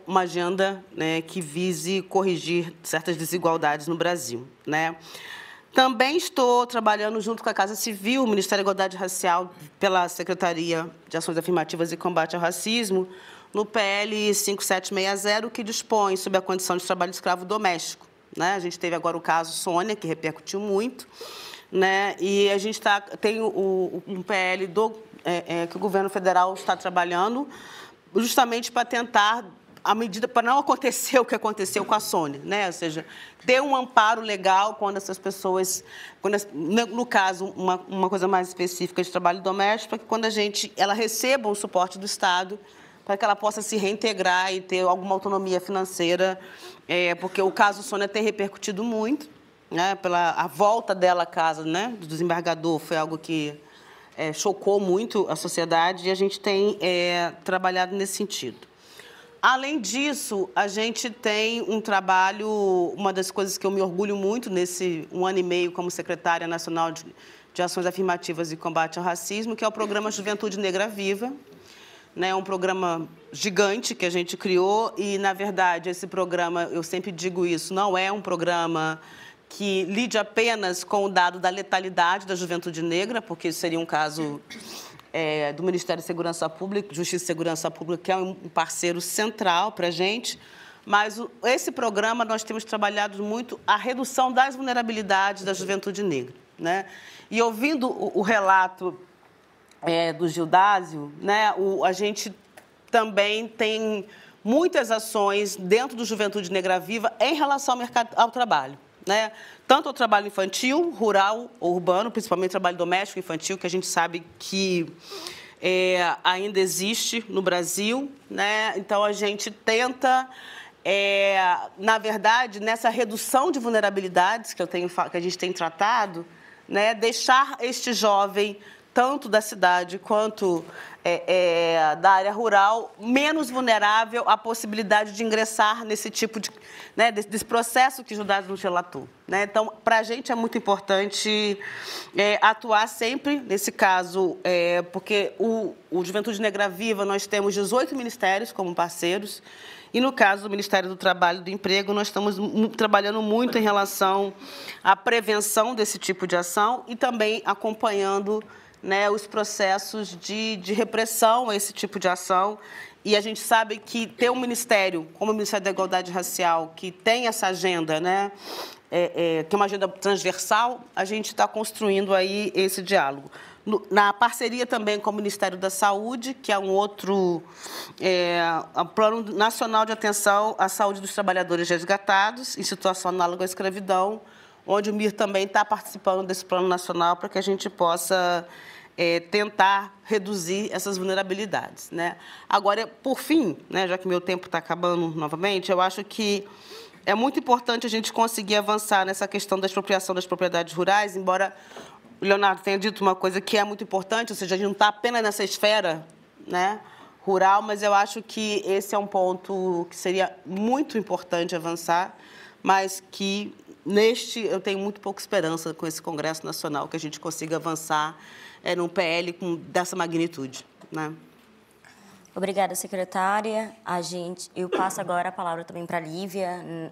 Speaker 4: uma agenda, né, que vise corrigir certas desigualdades no Brasil, né? Também estou trabalhando junto com a Casa Civil, o Ministério da Igualdade Racial, pela Secretaria de Ações Afirmativas e Combate ao Racismo, no PL 5760, que dispõe sobre a condição de trabalho escravo doméstico, né? A gente teve agora o caso Sônia, que repercutiu muito, né? E a gente tem um PL que o governo federal está trabalhando justamente para tentar a medida para não acontecer o que aconteceu com a Sônia, né? Ou seja, ter um amparo legal quando essas pessoas, no caso, uma coisa mais específica de trabalho doméstico, para que quando ela receba um suporte do Estado, para que ela possa se reintegrar e ter alguma autonomia financeira, porque o caso Sônia tem repercutido muito, né? A volta dela à casa, né, do desembargador, foi algo que chocou muito a sociedade, e a gente tem trabalhado nesse sentido. Além disso, a gente tem um trabalho, uma das coisas que eu me orgulho muito nesse 1 ano e meio como secretária nacional de Ações Afirmativas e Combate ao Racismo, que é o programa Juventude Negra Viva, né? É um programa gigante que a gente criou e, na verdade, esse programa, eu sempre digo isso, não é um programa que lide apenas com o dado da letalidade da juventude negra, porque isso seria um caso do Ministério da Segurança Pública, Justiça e Segurança Pública, que é um parceiro central para a gente, mas esse programa nós temos trabalhado muito a redução das vulnerabilidades da juventude negra, né? E ouvindo o relato do Gildásio, né, a gente também tem muitas ações dentro do Juventude Negra Viva em relação ao mercado ao trabalho, né? Tanto ao trabalho infantil, rural ou urbano, principalmente trabalho doméstico infantil, que a gente sabe que ainda existe no Brasil, né? Então, a gente tenta, na verdade, nessa redução de vulnerabilidades que a gente tem tratado, né, deixar este jovem, tanto da cidade quanto da área rural, menos vulnerável à possibilidade de ingressar nesse tipo de, né, desse processo que o Gildásio nos relatou, né? Então, para a gente é muito importante atuar sempre nesse caso, porque o Juventude Negra Viva, nós temos 18 ministérios como parceiros, e, no caso do Ministério do Trabalho e do Emprego, nós estamos trabalhando muito em relação à prevenção desse tipo de ação e também acompanhando, né, os processos de repressão a esse tipo de ação. E a gente sabe que ter um ministério, como o Ministério da Igualdade Racial, que tem essa agenda, né, que é uma agenda transversal, a gente está construindo aí esse diálogo. Na parceria também com o Ministério da Saúde, que é um outro Plano Nacional de Atenção à Saúde dos Trabalhadores Resgatados em situação análoga à escravidão, onde o MIR também está participando desse plano nacional para que a gente possa tentar reduzir essas vulnerabilidades, né? Agora, por fim, né, já que meu tempo está acabando novamente, eu acho que é muito importante a gente conseguir avançar nessa questão da expropriação das propriedades rurais, embora o Leonardo tenha dito uma coisa que é muito importante, ou seja, a gente não está apenas nessa esfera, né, rural, mas eu acho que esse é um ponto que seria muito importante avançar, mas que eu tenho muito pouca esperança com esse Congresso Nacional que a gente consiga avançar num PL dessa magnitude, né?
Speaker 2: Obrigada, secretária. Eu passo agora a palavra também para a Lívia,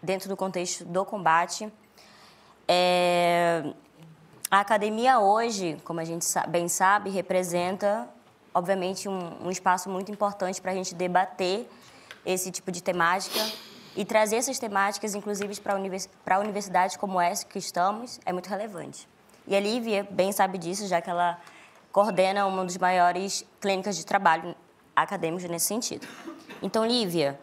Speaker 2: dentro do contexto do combate. A academia hoje, como a gente bem sabe, representa, obviamente, um espaço muito importante para a gente debater esse tipo de temática e trazer essas temáticas, inclusive, para universidades como essa que estamos, é muito relevante. E a Lívia bem sabe disso, já que ela coordena uma das maiores clínicas de trabalho acadêmicos nesse sentido. Então, Lívia,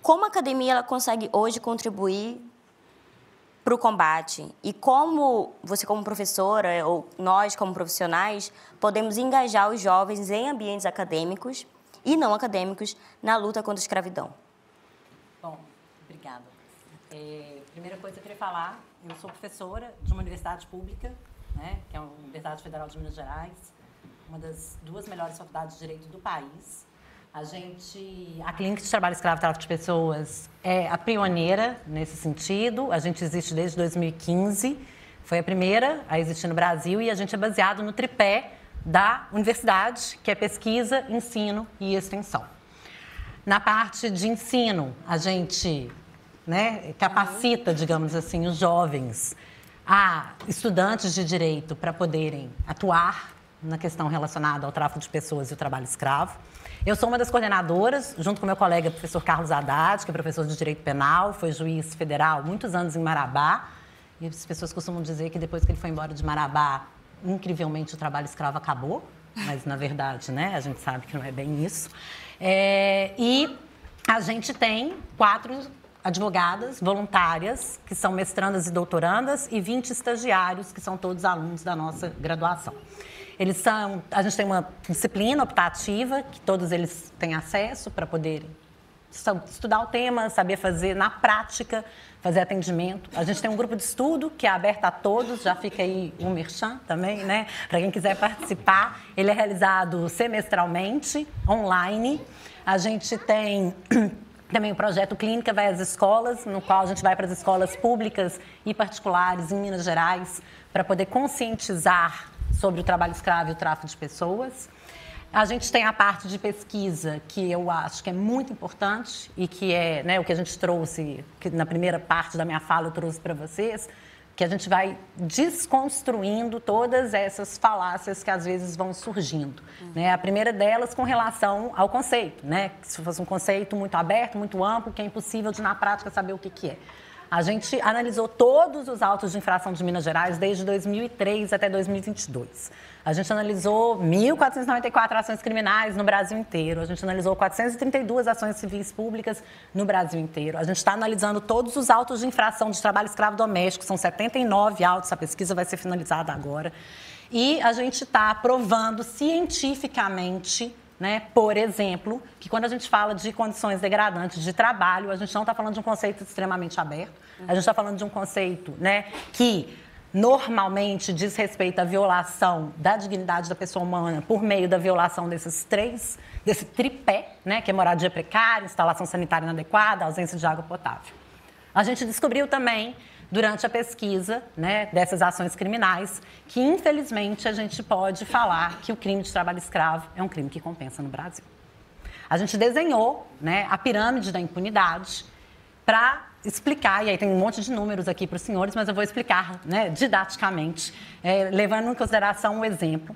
Speaker 2: como a academia ela consegue hoje contribuir para o combate e como você, como professora, ou nós, como profissionais, podemos engajar os jovens em ambientes acadêmicos e não acadêmicos na luta contra a escravidão?
Speaker 5: Bom, obrigada. Primeira coisa que eu queria falar, eu sou professora de uma universidade pública, né, que é a Universidade Federal de Minas Gerais, uma das 2 melhores faculdades de Direito do país. A Clínica de Trabalho Escravo e Tráfico de Pessoas é a pioneira nesse sentido. A gente existe desde 2015, foi a primeira a existir no Brasil e a gente é baseado no tripé da universidade, que é pesquisa, ensino e extensão. Na parte de ensino, a gente capacita, digamos assim, os jovens estudantes de direito para poderem atuar na questão relacionada ao tráfico de pessoas e o trabalho escravo. Eu sou uma das coordenadoras, junto com meu colega professor Carlos Haddad, que é professor de Direito Penal, foi juiz federal muitos anos em Marabá. E as pessoas costumam dizer que depois que ele foi embora de Marabá, incrivelmente o trabalho escravo acabou, mas na verdade, a gente sabe que não é bem isso. E a gente tem 4 advogadas voluntárias, que são mestrandas e doutorandas, e 20 estagiários, que são todos alunos da nossa graduação. A gente tem uma disciplina optativa, que todos eles têm acesso para poderem estudar o tema, saber fazer na prática, fazer atendimento. A gente tem um grupo de estudo que é aberto a todos, já fica aí um merchan também, para quem quiser participar. Ele é realizado semestralmente, online. A gente tem também o projeto Clínica Vai às Escolas, no qual a gente vai para as escolas públicas e particulares em Minas Gerais para poder conscientizar sobre o trabalho escravo e o tráfico de pessoas. A gente tem a parte de pesquisa, que eu acho que é muito importante e que é o que a gente trouxe, que na primeira parte da minha fala eu trouxe para vocês, que a gente vai desconstruindo todas essas falácias que às vezes vão surgindo. A primeira delas com relação ao conceito, que se fosse um conceito muito aberto, muito amplo, que é impossível de na prática saber o que é. A gente analisou todos os autos de infração de Minas Gerais desde 2003 até 2022. A gente analisou 1.494 ações criminais no Brasil inteiro. A gente analisou 432 ações civis públicas no Brasil inteiro. A gente está analisando todos os autos de infração de trabalho escravo doméstico. São 79 autos, a pesquisa vai ser finalizada agora. E a gente está provando cientificamente, por exemplo, que quando a gente fala de condições degradantes de trabalho, a gente não está falando de um conceito extremamente aberto, a gente está falando de um conceito que normalmente diz respeito à violação da dignidade da pessoa humana por meio da violação desse tripé, que é moradia precária, instalação sanitária inadequada, ausência de água potável. A gente descobriu também, durante a pesquisa dessas ações criminais, que, infelizmente, a gente pode falar que o crime de trabalho escravo é um crime que compensa no Brasil. A gente desenhou a pirâmide da impunidade para explicar, e aí tem um monte de números aqui para os senhores, mas eu vou explicar didaticamente, levando em consideração um exemplo,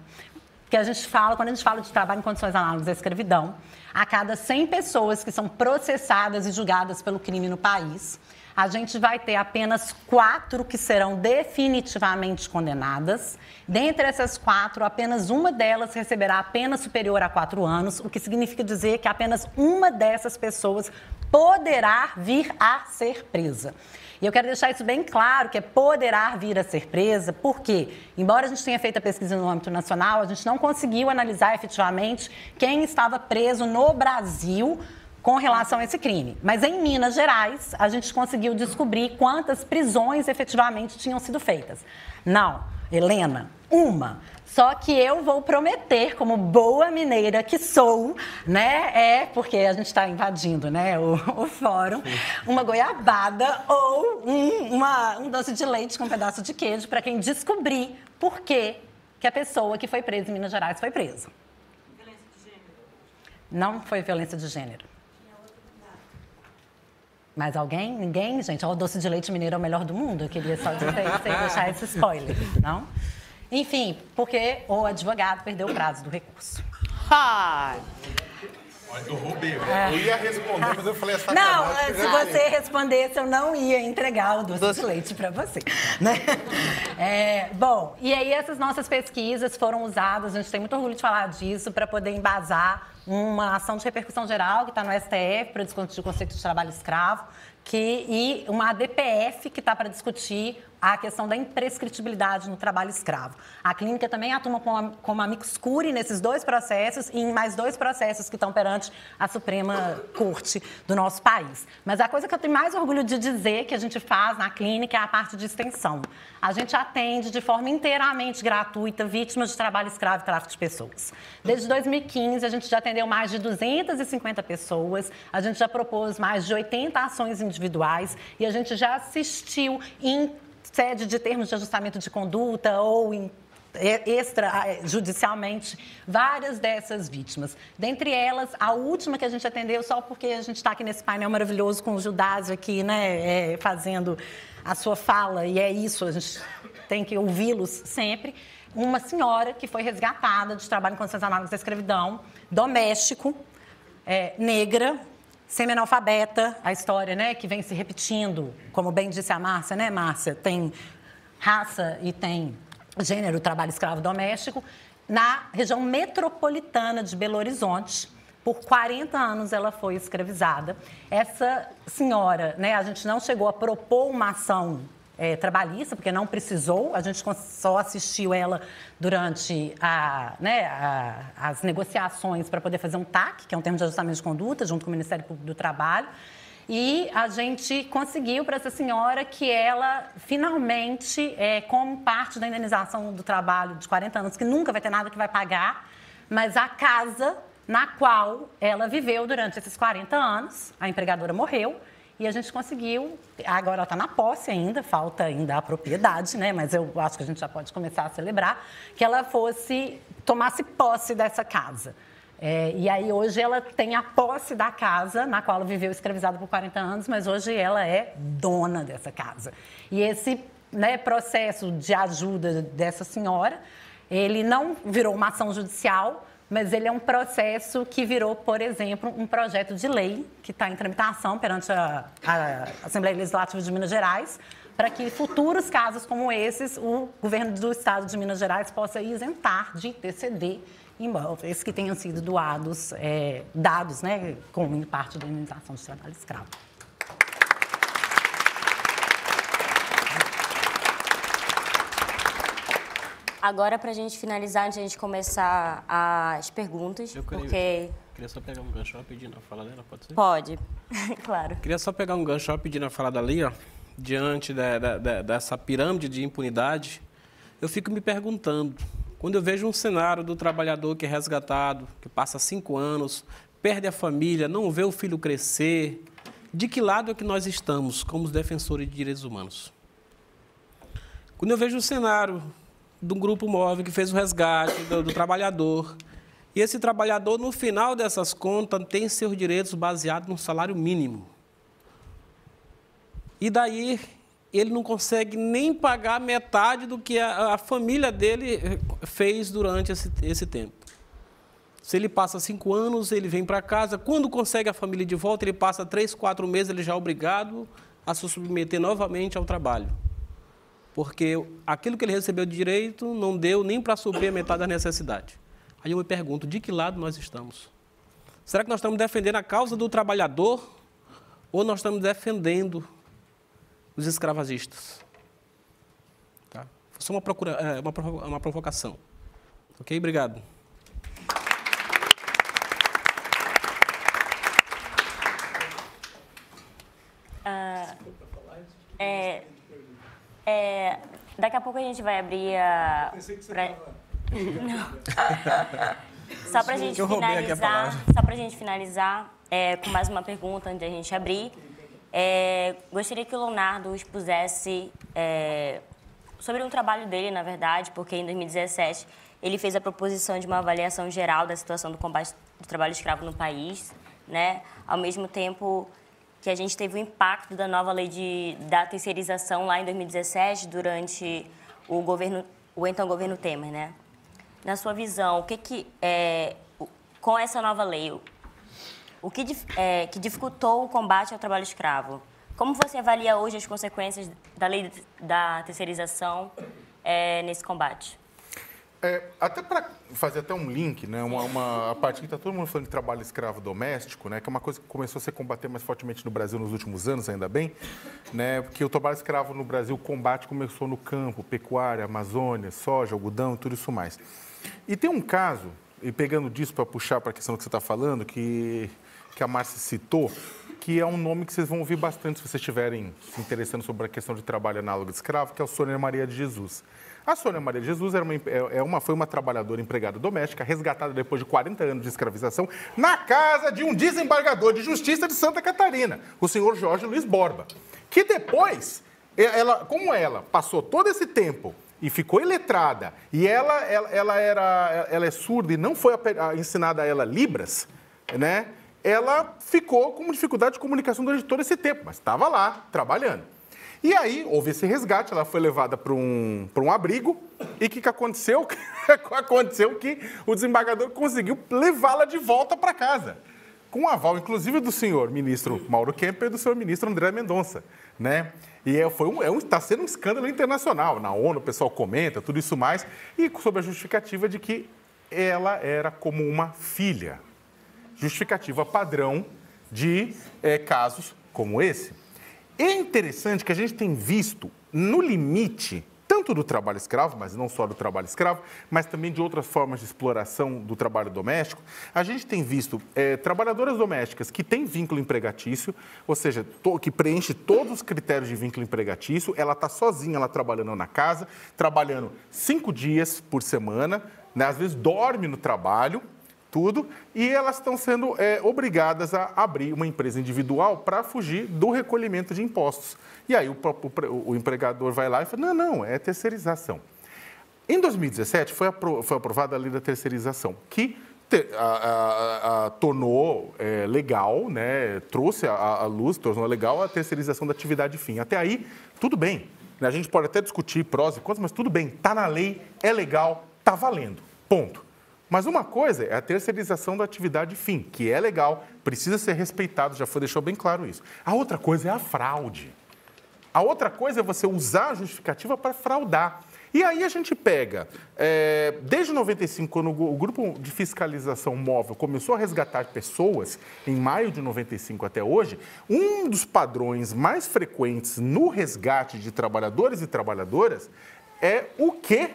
Speaker 5: que a gente fala, quando a gente fala de trabalho em condições análogas à escravidão, a cada 100 pessoas que são processadas e julgadas pelo crime no país, a gente vai ter apenas 4 que serão definitivamente condenadas. Dentre essas 4, apenas uma delas receberá a pena superior a 4 anos, o que significa dizer que apenas uma dessas pessoas poderá vir a ser presa. E eu quero deixar isso bem claro, que é poderá vir a ser presa, porque, embora a gente tenha feito a pesquisa no âmbito nacional, a gente não conseguiu analisar efetivamente quem estava preso no Brasil com relação a esse crime. Mas em Minas Gerais, a gente conseguiu descobrir quantas prisões efetivamente tinham sido feitas. Não, Helena, uma. Só que eu vou prometer, como boa mineira que sou, porque a gente está invadindo, o fórum, uma goiabada ou um doce de leite com um pedaço de queijo para quem descobrir por que a pessoa que foi presa em Minas Gerais foi presa. Violência de gênero? Não foi violência de gênero. Mais alguém? Ninguém? Gente, o doce de leite mineiro é o melhor do mundo. Eu queria só dizer isso e deixar esse spoiler, não? Enfim, porque o advogado perdeu o prazo do recurso.
Speaker 6: Eu roubei. Eu ia responder, mas eu falei essa
Speaker 5: Não, se você respondesse, eu não ia entregar o doce de leite para você. Né? Bom, e aí essas nossas pesquisas foram usadas, a gente tem muito orgulho de falar disso, para poder embasar uma ação de repercussão geral que está no STF para discutir o conceito de trabalho escravo, e uma ADPF que está para discutir a questão da imprescritibilidade no trabalho escravo. A clínica também atua como amicus curiae nesses 2 processos e em mais 2 processos que estão perante a Suprema Corte do nosso país. Mas a coisa que eu tenho mais orgulho de dizer que a gente faz na clínica é a parte de extensão. A gente atende de forma inteiramente gratuita vítimas de trabalho escravo e tráfico de pessoas. Desde 2015, a gente já atendeu mais de 250 pessoas, a gente já propôs mais de 80 ações individuais e a gente já assistiu em sede de termos de ajustamento de conduta ou extrajudicialmente várias dessas vítimas. Dentre elas, a última que a gente atendeu, só porque a gente está aqui nesse painel maravilhoso com o Gildásio aqui, né, fazendo a sua fala, e é isso, a gente tem que ouvi-los sempre, uma senhora que foi resgatada de trabalho em condições análogas à escravidão, doméstico, negra, semi-analfabeta, a história, né, que vem se repetindo, como bem disse a Márcia, né, Márcia? Tem raça e tem gênero, trabalho escravo doméstico, na região metropolitana de Belo Horizonte. Por 40 anos ela foi escravizada. Essa senhora, né, a gente não chegou a propor uma ação trabalhista, porque não precisou, a gente só assistiu ela durante as negociações para poder fazer um TAC, que é um termo de ajustamento de conduta, junto com o Ministério Público do Trabalho, e a gente conseguiu para essa senhora que ela, finalmente, como parte da indenização do trabalho de 40 anos, que nunca vai ter nada que vai pagar, mas a casa na qual ela viveu durante esses 40 anos, a empregadora morreu, e a gente conseguiu, agora ela está na posse ainda, falta ainda a propriedade, né? Mas eu acho que a gente já pode começar a celebrar, que ela tomasse posse dessa casa. E aí hoje ela tem a posse da casa, na qual ela viveu escravizada por 40 anos, mas hoje ela é dona dessa casa. E esse, né, processo de ajuda dessa senhora, ele não virou uma ação judicial, mas ele é um processo que virou, por exemplo, um projeto de lei que está em tramitação perante a Assembleia Legislativa de Minas Gerais, para que futuros casos como esses, o governo do Estado de Minas Gerais possa isentar de ITCD imóveis que tenham sido dados, né, como parte da indenização de trabalho escravo.
Speaker 2: Agora, para a gente finalizar, antes de a gente começar as perguntas,
Speaker 3: queria só pegar um gancho pedindo a fala dela, pode ser?
Speaker 2: Pode, claro.
Speaker 3: Queria só pegar um gancho pedindo a fala dali, ó, diante dessa pirâmide de impunidade, eu fico me perguntando, quando eu vejo um cenário do trabalhador que é resgatado, que passa 5 anos, perde a família, não vê o filho crescer, de que lado é que nós estamos como os defensores de direitos humanos? Quando eu vejo um cenário de um grupo móvel que fez o resgate do trabalhador. E esse trabalhador, no final dessas contas, tem seus direitos baseados no salário mínimo. E daí, ele não consegue nem pagar metade do que a família dele fez durante esse tempo. Se ele passa 5 anos, ele vem para casa. Quando consegue a família de volta, ele passa 3, 4 meses, ele já é obrigado a se submeter novamente ao trabalho. Porque aquilo que ele recebeu de direito não deu nem para suprir a metade da necessidade. Aí eu me pergunto, de que lado nós estamos? Será que nós estamos defendendo a causa do trabalhador ou nós estamos defendendo os escravagistas? Tá? Foi só uma provocação. Ok? Obrigado.
Speaker 2: Daqui a pouco a gente vai abrir a... Só para a gente finalizar, com mais uma pergunta antes de a gente abrir, gostaria que o Leonardo expusesse sobre um trabalho dele, na verdade, porque em 2017 ele fez a proposição de uma avaliação geral da situação do combate do trabalho escravo no país, né? Ao mesmo tempo que a gente teve o impacto da nova lei da terceirização lá em 2017, durante o então governo Temer, né? Na sua visão, com essa nova lei, o que dificultou o combate ao trabalho escravo? Como você avalia hoje as consequências da lei da terceirização nesse combate?
Speaker 6: Até para fazer até um link, né, a parte que está todo mundo falando de trabalho escravo doméstico, né, que é uma coisa que começou a ser combatida mais fortemente no Brasil nos últimos anos, ainda bem, né, porque o trabalho escravo no Brasil, o combate começou no campo, pecuária, Amazônia, soja, algodão e tudo isso mais. E tem um caso, e pegando disso para puxar para a questão que você está falando, que a Márcia citou, que é um nome que vocês vão ouvir bastante se vocês estiverem se interessando sobre a questão de trabalho análogo de escravo, que é o Sônia Maria de Jesus. A Sônia Maria de Jesus foi uma trabalhadora empregada doméstica, resgatada depois de 40 anos de escravização, na casa de um desembargador de justiça de Santa Catarina, o senhor Jorge Luiz Borba, que depois, como ela passou todo esse tempo e ficou iletrada, e ela é surda e não foi ensinada a ela Libras, né? Ela ficou com dificuldade de comunicação durante todo esse tempo, mas estava lá, trabalhando. E aí, houve esse resgate, ela foi levada para um abrigo, e o que aconteceu? Aconteceu que o desembargador conseguiu levá-la de volta para casa, com o aval, inclusive, do senhor ministro Mauro Kempper e do senhor ministro André Mendonça, né? E está sendo um escândalo internacional, na ONU o pessoal comenta, tudo isso mais, e sob a justificativa de que ela era como uma filha. Justificativa padrão de casos como esse. É interessante que a gente tem visto, no limite, tanto do trabalho escravo, mas não só do trabalho escravo, mas também de outras formas de exploração do trabalho doméstico, a gente tem visto trabalhadoras domésticas que têm vínculo empregatício, ou seja, que preenche todos os critérios de vínculo empregatício, ela está sozinha, ela trabalhando na casa, trabalhando 5 dias por semana, né, às vezes dorme no trabalho, tudo, e elas estão sendo obrigadas a abrir uma empresa individual para fugir do recolhimento de impostos. E aí o empregador vai lá e fala, não, é terceirização. Em 2017 foi aprovada a lei da terceirização, que tornou legal, né, trouxe à luz, tornou legal a terceirização da atividade fim. Até aí, tudo bem. A gente pode até discutir prós e contras, mas tudo bem, está na lei, é legal, está valendo, ponto. Mas uma coisa é a terceirização da atividade fim, que é legal, precisa ser respeitado, deixou bem claro isso. A outra coisa é a fraude. A outra coisa é você usar a justificativa para fraudar. E aí a gente pega, desde 95, quando o grupo de fiscalização móvel começou a resgatar pessoas, em maio de 95 até hoje, um dos padrões mais frequentes no resgate de trabalhadores e trabalhadoras é o que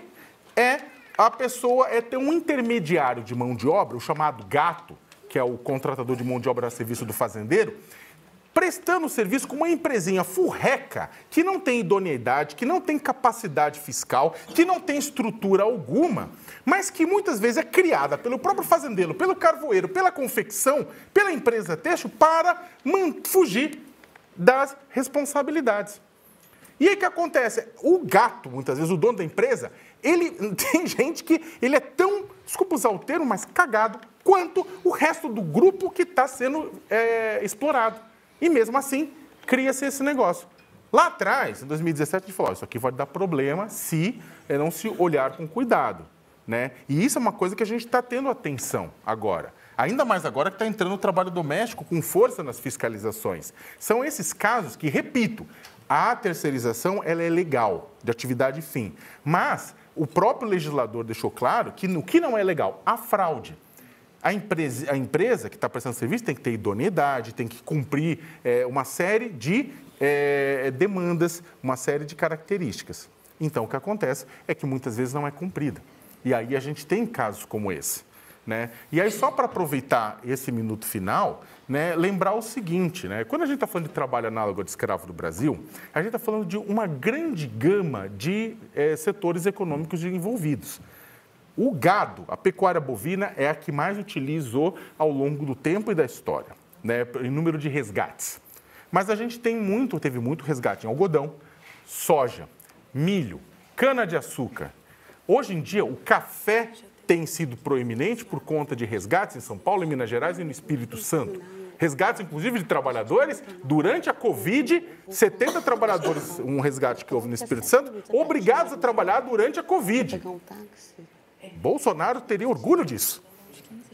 Speaker 6: a pessoa ter um intermediário de mão de obra, o chamado gato, que é o contratador de mão de obra a serviço do fazendeiro, prestando serviço com uma empresinha furreca, que não tem idoneidade, que não tem capacidade fiscal, que não tem estrutura alguma, mas que muitas vezes é criada pelo próprio fazendeiro, pelo carvoeiro, pela confecção, pela empresa têxtil, para fugir das responsabilidades. E aí o que acontece? O gato, muitas vezes, o dono da empresa, tem gente que ele é tão, desculpa usar o termo, mas cagado, quanto o resto do grupo que está sendo explorado. E mesmo assim, cria-se esse negócio. Lá atrás, em 2017, a gente falou, isso aqui vai dar problema se não se olhar com cuidado, né? E isso é uma coisa que a gente está tendo atenção agora. Ainda mais agora que está entrando o trabalho doméstico com força nas fiscalizações. São esses casos que, repito, a terceirização ela é legal, de atividade fim. Mas o próprio legislador deixou claro que no que não é legal, a fraude. A empresa que está prestando serviço tem que ter idoneidade, tem que cumprir uma série de demandas, uma série de características. Então, o que acontece é que muitas vezes não é cumprida. E aí a gente tem casos como esse, né? E aí, só para aproveitar esse minuto final, né, lembrar o seguinte, né? Quando a gente está falando de trabalho análogo de escravo do Brasil, a gente está falando de uma grande gama de setores econômicos envolvidos. O gado, a pecuária bovina, é a que mais utilizou ao longo do tempo e da história, né, em número de resgates. Mas a gente teve muito resgate em algodão, soja, milho, Cana-de-açúcar. Hoje em dia, o café tem sido proeminente por conta de resgates em São Paulo, em Minas Gerais e no Espírito Santo. Resgates, inclusive, de trabalhadores. Durante a Covid, 70 trabalhadores, um resgate que houve no Espírito Santo, obrigados a trabalhar durante a Covid. Bolsonaro teria orgulho disso,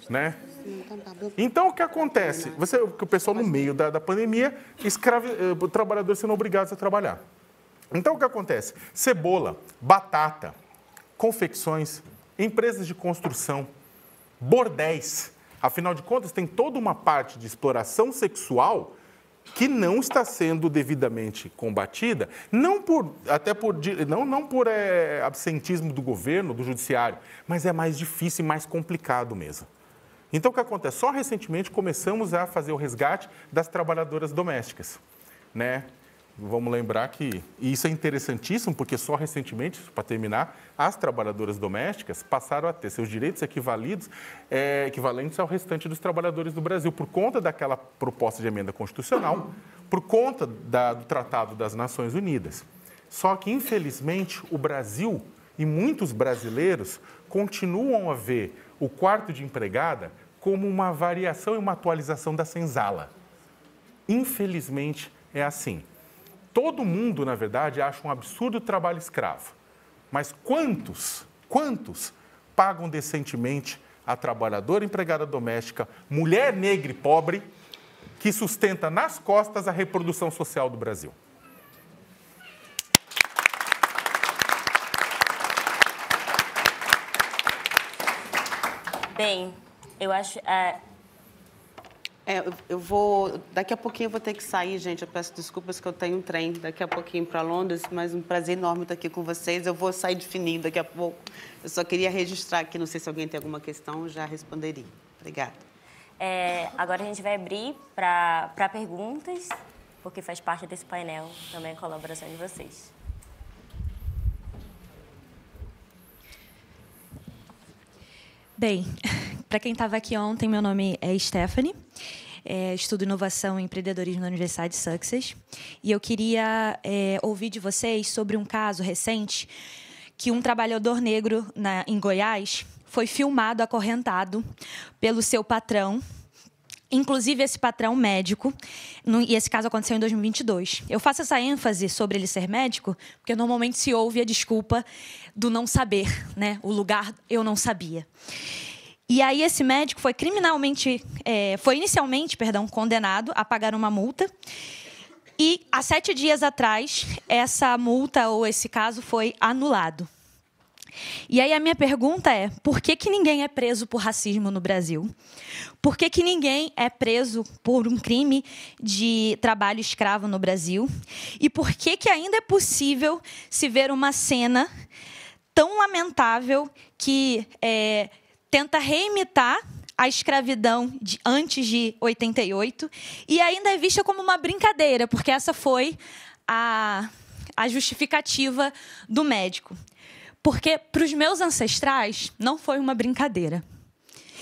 Speaker 6: né? Então, o que acontece? O pessoal, no meio da pandemia, trabalhadores sendo obrigados a trabalhar. Então, o que acontece? Cebola, batata, confecções, empresas de construção, bordéis. Afinal de contas, tem toda uma parte de exploração sexual que não está sendo devidamente combatida, não por absentismo do governo, do judiciário, mas é mais difícil e mais complicado mesmo. Então, o que acontece? Só recentemente começamos a fazer o resgate das trabalhadoras domésticas, né? Vamos lembrar que, e isso é interessantíssimo, porque só recentemente, para terminar, as trabalhadoras domésticas passaram a ter seus direitos equivalentes ao restante dos trabalhadores do Brasil, por conta daquela proposta de emenda constitucional, por conta do Tratado das Nações Unidas. Só que, infelizmente, o Brasil e muitos brasileiros continuam a ver o quarto de empregada como uma variação e uma atualização da senzala. Infelizmente, é assim. Todo mundo, na verdade, acha um absurdo o trabalho escravo. Mas quantos pagam decentemente a trabalhadora empregada doméstica, mulher negra e pobre, que sustenta nas costas a reprodução social do Brasil?
Speaker 2: Bem, eu acho...
Speaker 4: Daqui a pouquinho eu vou ter que sair, gente. Eu peço desculpas que eu tenho um trem daqui a pouquinho para Londres, mas um prazer enorme estar aqui com vocês. Eu vou sair de fininho daqui a pouco. Eu só queria registrar aqui, não sei se alguém tem alguma questão, já responderia. Obrigada.
Speaker 2: Agora a gente vai abrir para perguntas, porque faz parte desse painel também a colaboração de vocês.
Speaker 7: Bem, para quem estava aqui ontem, meu nome é Stephanie, estudo inovação e empreendedorismo na Universidade de Sussex, e eu queria ouvir de vocês sobre um caso recente que um trabalhador negro em Goiás foi filmado acorrentado pelo seu patrão, inclusive esse patrão médico, e esse caso aconteceu em 2022. Eu faço essa ênfase sobre ele ser médico, porque normalmente se ouve a desculpa do não saber, né? O lugar eu não sabia. E aí esse médico foi inicialmente condenado a pagar uma multa, e há 7 dias atrás essa multa ou esse caso foi anulado. E aí a minha pergunta é, por que ninguém é preso por racismo no Brasil? Por que ninguém é preso por um crime de trabalho escravo no Brasil? E por que ainda é possível se ver uma cena tão lamentável que tenta reimitar a escravidão antes de 88 e ainda é vista como uma brincadeira, porque essa foi a justificativa do médico. Porque, para os meus ancestrais, não foi uma brincadeira.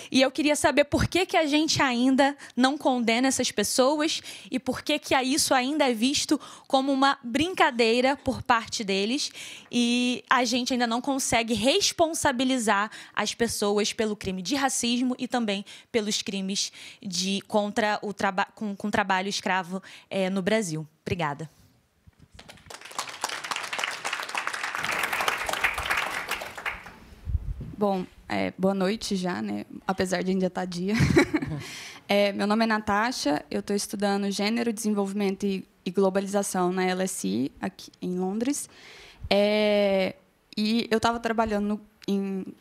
Speaker 7: E eu queria saber por que a gente ainda não condena essas pessoas e por que isso ainda é visto como uma brincadeira por parte deles e a gente ainda não consegue responsabilizar as pessoas pelo crime de racismo e também pelos crimes contra o trabalho escravo no Brasil. Obrigada.
Speaker 8: Bom, boa noite já, né? Apesar de ainda estar dia. Meu nome é Natasha, eu estou estudando Gênero, Desenvolvimento e Globalização na LSE, aqui em Londres. E eu estava trabalhando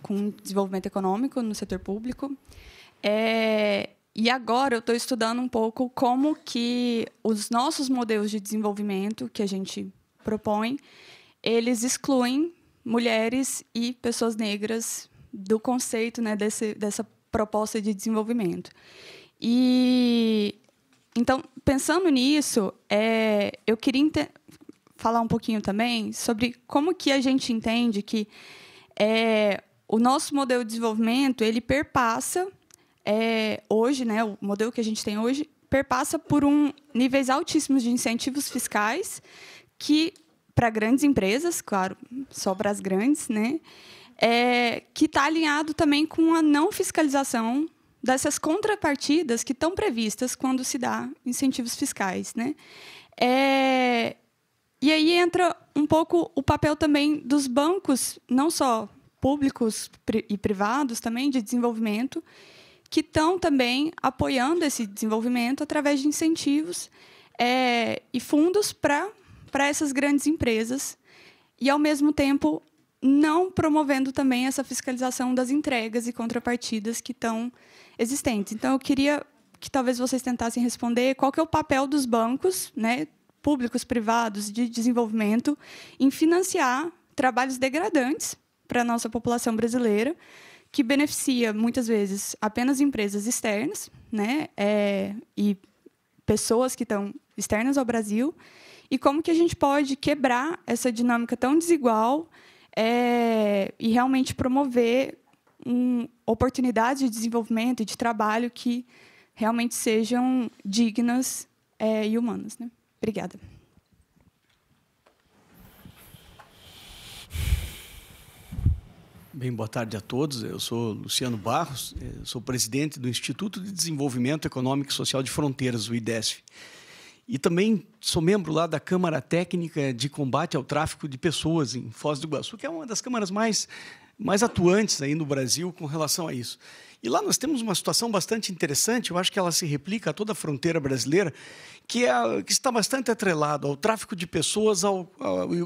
Speaker 8: com desenvolvimento econômico no setor público. E agora eu estou estudando um pouco como que os nossos modelos de desenvolvimento que a gente propõe, eles excluem mulheres e pessoas negras do conceito, né, dessa proposta de desenvolvimento. E então, pensando nisso, eu queria falar um pouquinho também sobre como que a gente entende que o nosso modelo de desenvolvimento ele perpassa hoje, né, o modelo que a gente tem hoje perpassa por níveis altíssimos de incentivos fiscais que para grandes empresas, claro, só para as grandes, né? Que está alinhado também com a não fiscalização dessas contrapartidas que estão previstas quando se dá incentivos fiscais, né? E aí entra um pouco o papel também dos bancos, não só públicos e privados também, de desenvolvimento, que estão também apoiando esse desenvolvimento através de incentivos e fundos para essas grandes empresas e, ao mesmo tempo, não promovendo também essa fiscalização das entregas e contrapartidas que estão existentes. Então, eu queria que talvez vocês tentassem responder qual que é o papel dos bancos, né, públicos, privados, de desenvolvimento, em financiar trabalhos degradantes para a nossa população brasileira, que beneficia, muitas vezes, apenas empresas externas, né, e pessoas que estão externas ao Brasil, e como que a gente pode quebrar essa dinâmica tão desigual e realmente promover oportunidades de desenvolvimento e de trabalho que realmente sejam dignas e humanas, né? Obrigada.
Speaker 9: Bem, boa tarde a todos. Eu sou Luciano Barros, sou presidente do Instituto de Desenvolvimento Econômico e Social de Fronteiras, o IDESF. E também sou membro lá da Câmara Técnica de Combate ao Tráfico de Pessoas em Foz do Iguaçu, que é uma das câmaras mais atuantes aí no Brasil com relação a isso. E lá nós temos uma situação bastante interessante, eu acho que ela se replica a toda a fronteira brasileira, que está bastante atrelado ao tráfico de pessoas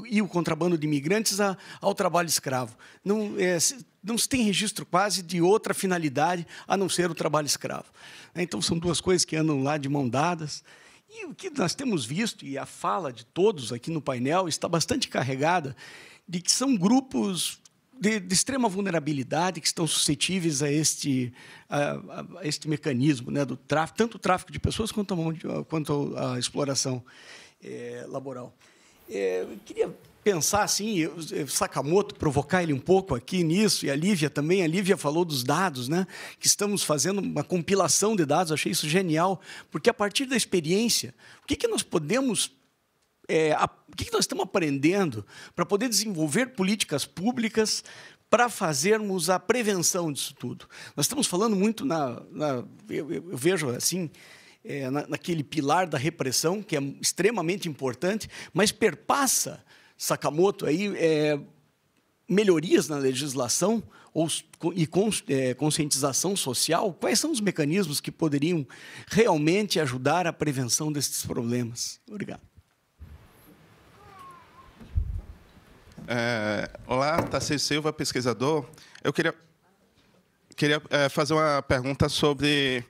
Speaker 9: e o contrabando de imigrantes ao trabalho escravo. Não se tem registro quase de outra finalidade a não ser o trabalho escravo. Então, são duas coisas que andam lá de mão dadas. E o que nós temos visto, e a fala de todos aqui no painel, está bastante carregada de que são grupos de extrema vulnerabilidade que estão suscetíveis a este mecanismo, né, do tráfico, tanto o tráfico de pessoas quanto a exploração laboral. Eu queria pensar assim, Sakamoto, provocar ele um pouco aqui nisso, e a Lívia também. A Lívia falou dos dados, né, que estamos fazendo uma compilação de dados, achei isso genial, porque a partir da experiência, o que nós podemos... o que nós estamos aprendendo para poder desenvolver políticas públicas para fazermos a prevenção disso tudo? Nós estamos falando muito, eu vejo assim, naquele pilar da repressão, que é extremamente importante, mas perpassa, Sakamoto, aí, melhorias na legislação e conscientização social. Quais são os mecanismos que poderiam realmente ajudar a prevenção desses problemas? Obrigado.
Speaker 10: Olá, Tarcísio Silva, pesquisador. Eu queria fazer uma pergunta sobre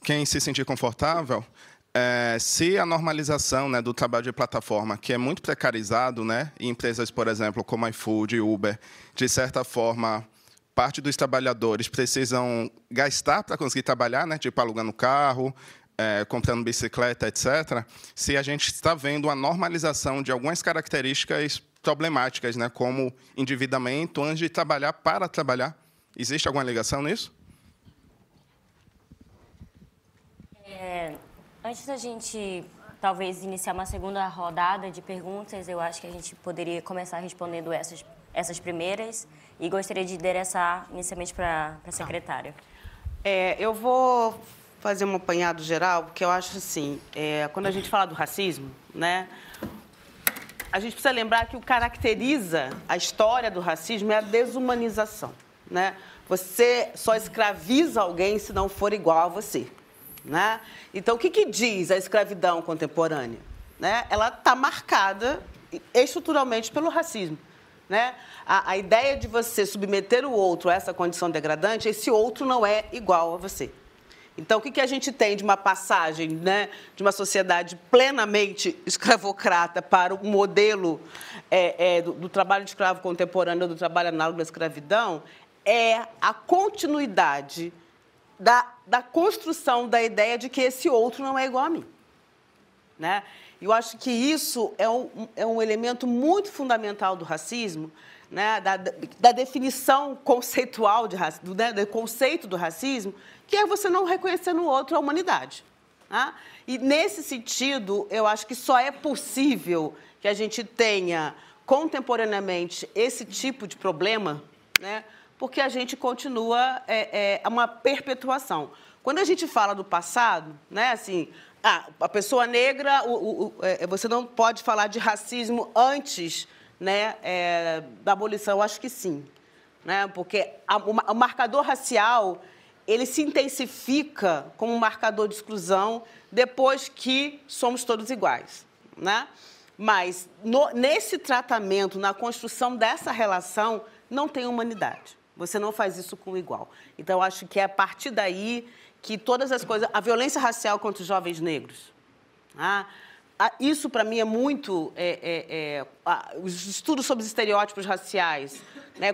Speaker 10: quem se sentir confortável, se a normalização, né, do trabalho de plataforma, que é muito precarizado, né, em empresas, por exemplo, como iFood e Uber, de certa forma, parte dos trabalhadores precisam gastar para conseguir trabalhar, né, tipo alugando carro, comprando bicicleta, etc., se a gente está vendo a normalização de algumas características problemáticas, né, como endividamento antes de trabalhar para trabalhar. Existe alguma ligação nisso?
Speaker 2: Antes da gente, talvez, iniciar uma segunda rodada de perguntas, eu acho que a gente poderia começar respondendo essas primeiras, e gostaria de endereçar inicialmente para a secretária.
Speaker 4: Eu vou fazer um apanhado geral, porque eu acho assim, quando a gente fala do racismo, né, a gente precisa lembrar que o que caracteriza a história do racismo é a desumanização, né? Você só escraviza alguém se não for igual a você, né? Então, o que diz a escravidão contemporânea? Né? Ela está marcada estruturalmente pelo racismo, né? A ideia de você submeter o outro a essa condição degradante, esse outro não é igual a você. Então, o que a gente tem de uma passagem, né, de uma sociedade plenamente escravocrata para o modelo do trabalho de escravo contemporâneo, do trabalho análogo à escravidão, é a continuidade da construção da ideia de que esse outro não é igual a mim, né? Eu acho que isso é um elemento muito fundamental do racismo, né, da definição conceitual do conceito do racismo, que é você não reconhecer no outro a humanidade. Tá? E, nesse sentido, eu acho que só é possível que a gente tenha contemporaneamente esse tipo de problema, né? Porque a gente continua uma perpetuação. Quando a gente fala do passado, né, assim, a pessoa negra, você não pode falar de racismo antes, né, da abolição, eu acho que sim, né, porque o marcador racial ele se intensifica como um marcador de exclusão depois que somos todos iguais, né? Mas nesse tratamento, na construção dessa relação, não tem humanidade. Você não faz isso com o igual. Então, eu acho que é a partir daí que todas as coisas... A violência racial contra os jovens negros. Isso, para mim, é muito... os estudos sobre os estereótipos raciais. Né?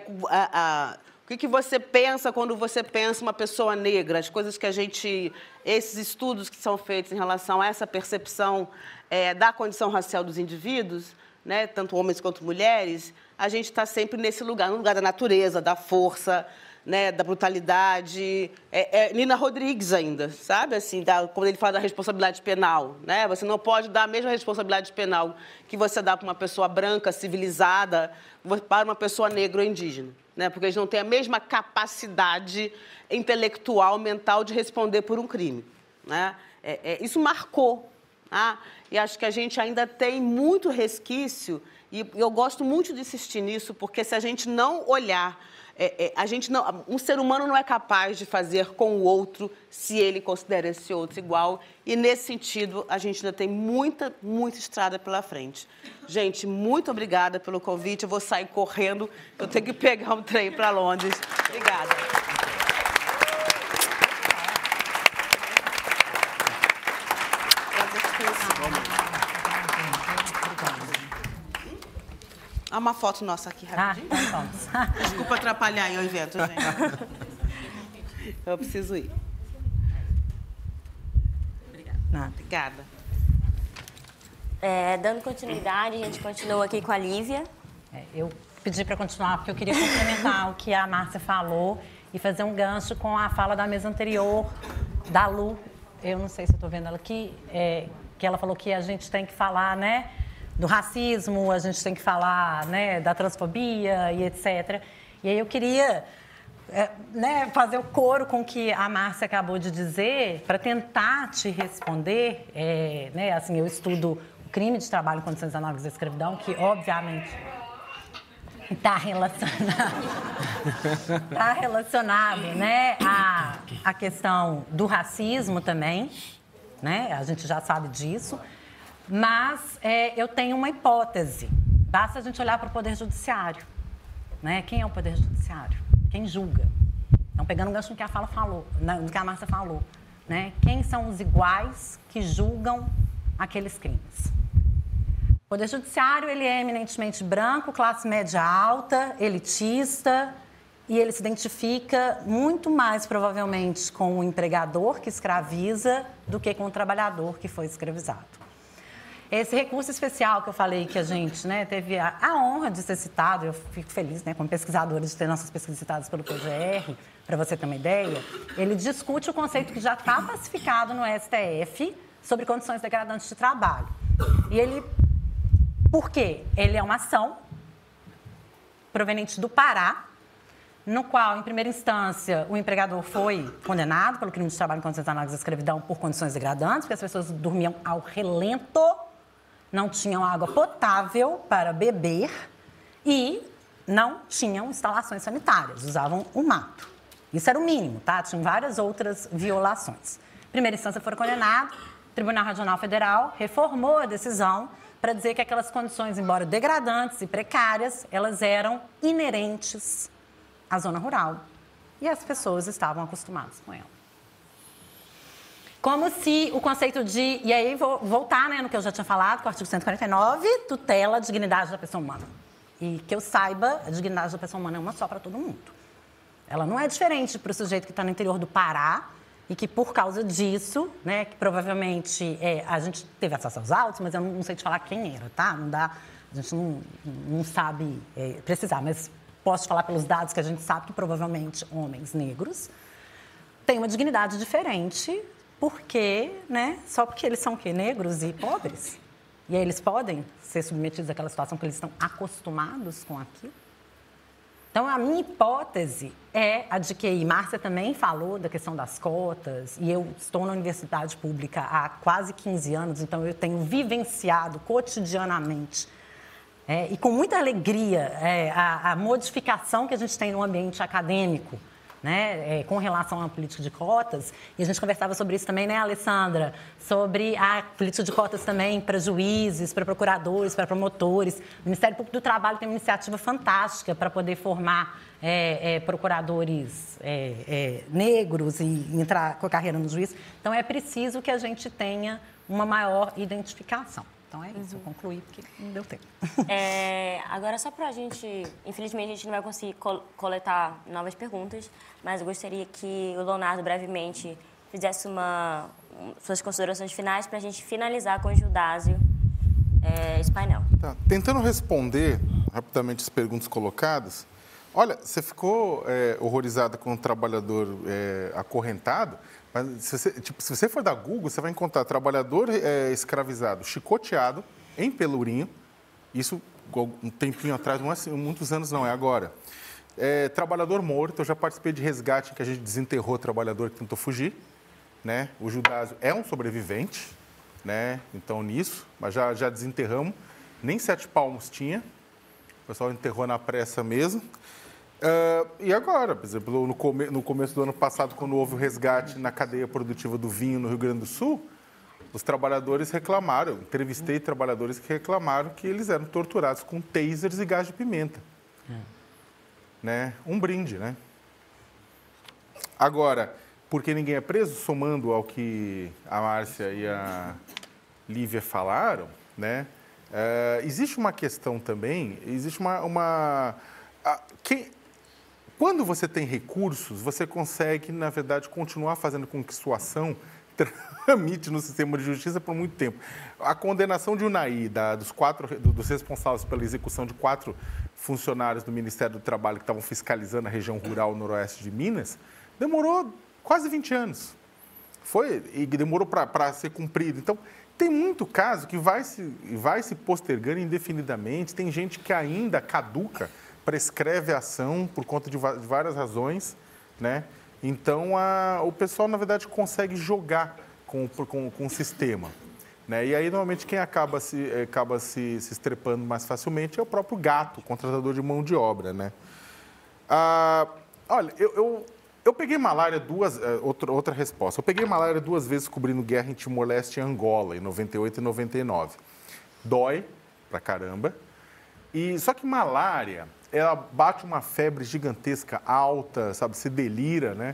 Speaker 4: O que você pensa quando você pensa uma pessoa negra? As coisas que a gente... Esses estudos que são feitos em relação a essa percepção da condição racial dos indivíduos, né? Tanto homens quanto mulheres, a gente está sempre nesse lugar, no lugar da natureza, da força, né? Da brutalidade. Nina Rodrigues ainda, sabe? Assim, quando ele fala da responsabilidade penal, né? Você não pode dar a mesma responsabilidade penal que você dá para uma pessoa branca, civilizada, para uma pessoa negra ou indígena. Né? Porque eles não têm a mesma capacidade intelectual, mental de responder por um crime. Né? Isso marcou. E acho que a gente ainda tem muito resquício, e eu gosto muito de insistir nisso, porque se a gente não olhar, um ser humano não é capaz de fazer com o outro se ele considera esse outro igual, e nesse sentido a gente ainda tem muita, muita estrada pela frente. Gente, muito obrigada pelo convite, eu vou sair correndo, eu tenho que pegar um trem para Londres. Obrigada. Há uma foto nossa aqui, rapidinho.
Speaker 5: Vamos.
Speaker 4: Desculpa atrapalhar aí o evento, gente. Eu preciso ir. Obrigada.
Speaker 2: Dando continuidade, a gente continua aqui com a Lívia.
Speaker 5: Eu pedi para continuar porque eu queria complementar o que a Márcia falou e fazer um gancho com a fala da mesa anterior, da Lu. Eu não sei se eu estou vendo ela aqui, que ela falou que a gente tem que falar, né, do racismo, a gente tem que falar, né, da transfobia e etc. E aí eu queria fazer o coro com o que a Márcia acabou de dizer para tentar te responder. Assim, eu estudo o crime de trabalho em condições análogas à escravidão, que obviamente está relacionado, né, à questão do racismo também, né? A gente já sabe disso. Mas eu tenho uma hipótese. Basta a gente olhar para o Poder Judiciário. Né? Quem é o Poder Judiciário? Quem julga? Então, pegando o gancho no que que a Márcia falou. Né? Quem são os iguais que julgam aqueles crimes? O Poder Judiciário ele é eminentemente branco, classe média alta, elitista, e ele se identifica muito mais, provavelmente, com o empregador que escraviza do que com o trabalhador que foi escravizado. Esse recurso especial que eu falei que a gente, né, teve a honra de ser citado, eu fico feliz, né, como pesquisadora, de ter nossas pesquisas citadas pelo PGR, para você ter uma ideia, ele discute o conceito que já está pacificado no STF sobre condições degradantes de trabalho. E ele, por quê? Ele é uma ação proveniente do Pará, no qual, em primeira instância, o empregador foi condenado pelo crime de trabalho em condições análogas à escravidão por condições degradantes, porque as pessoas dormiam ao relento, não tinham água potável para beber e não tinham instalações sanitárias, usavam o mato. Isso era o mínimo, tá? Tinham várias outras violações. Em primeira instância foram condenados, o Tribunal Regional Federal reformou a decisão para dizer que aquelas condições, embora degradantes e precárias, elas eram inerentes à zona rural. E as pessoas estavam acostumadas com ela. Como se o conceito de... E aí, vou voltar, né, no que eu já tinha falado, com o artigo 149, tutela a dignidade da pessoa humana. E que eu saiba, a dignidade da pessoa humana é uma só para todo mundo. Ela não é diferente para o sujeito que está no interior do Pará e que, por causa disso, né, que provavelmente a gente teve acesso aos autos, mas eu não sei te falar quem era, tá? Não dá, a gente não sabe precisar, mas posso falar pelos dados que a gente sabe que provavelmente homens negros têm uma dignidade diferente. Porque, né, só porque eles são negros e pobres. E aí eles podem ser submetidos àquela situação porque eles estão acostumados com aquilo. Então, a minha hipótese é a de que, e Márcia também falou da questão das cotas, e eu estou na universidade pública há quase 15 anos, então eu tenho vivenciado cotidianamente e com muita alegria a modificação que a gente tem no ambiente acadêmico, né, com relação à política de cotas, e a gente conversava sobre isso também, né, Alessandra? Sobre a política de cotas também para juízes, para procuradores, para promotores. O Ministério Público do Trabalho tem uma iniciativa fantástica para poder formar procuradores negros e entrar com a carreira no juiz. Então, é preciso que a gente tenha uma maior identificação. Então, é isso. Eu concluí, porque não deu tempo.
Speaker 2: Agora, só para a gente... Infelizmente, a gente não vai conseguir coletar novas perguntas, mas eu gostaria que o Leonardo, brevemente, fizesse suas considerações finais para a gente finalizar com o Gildásio esse painel.
Speaker 6: Tá. Tentando responder rapidamente as perguntas colocadas, olha, você ficou horrorizada com o trabalhador acorrentado, mas se você for da Google, você vai encontrar trabalhador escravizado, chicoteado, em Pelourinho, isso um tempinho atrás, não é muitos anos não, é agora. Trabalhador morto, eu já participei de resgate que a gente desenterrou o trabalhador que tentou fugir, né? O Gildásio é um sobrevivente, né? Então nisso, mas já desenterramos, nem 7 palmos tinha, o pessoal enterrou na pressa mesmo. E agora, por exemplo, no começo do ano passado, quando houve o resgate na cadeia produtiva do vinho no Rio Grande do Sul, os trabalhadores reclamaram, eu entrevistei trabalhadores que reclamaram que eles eram torturados com tasers e gás de pimenta. Né? Um brinde, né? Agora, porque ninguém é preso, somando ao que a Márcia e a Lívia falaram, né? Existe uma questão também, existe quando você tem recursos, você consegue, na verdade, continuar fazendo com que sua ação tramite no sistema de justiça por muito tempo. A condenação de Unai, dos responsáveis pela execução de 4 funcionários do Ministério do Trabalho que estavam fiscalizando a região rural noroeste de Minas, demorou quase 20 anos. E demorou para ser cumprido. Então, tem muito caso que vai se postergando indefinidamente, tem gente que ainda caduca, prescreve a ação por conta de várias razões, né? Então, o pessoal, na verdade, consegue jogar com o sistema, né? E aí, normalmente, quem acaba se estrepando mais facilmente é o próprio gato, o contratador de mão de obra, né? Olha, eu peguei malária outra resposta. Eu peguei malária 2 vezes cobrindo guerra em Timor-Leste e Angola, em 98 e 99. Dói pra caramba. Só que malária, ela bate uma febre gigantesca, alta, sabe, se delira, né?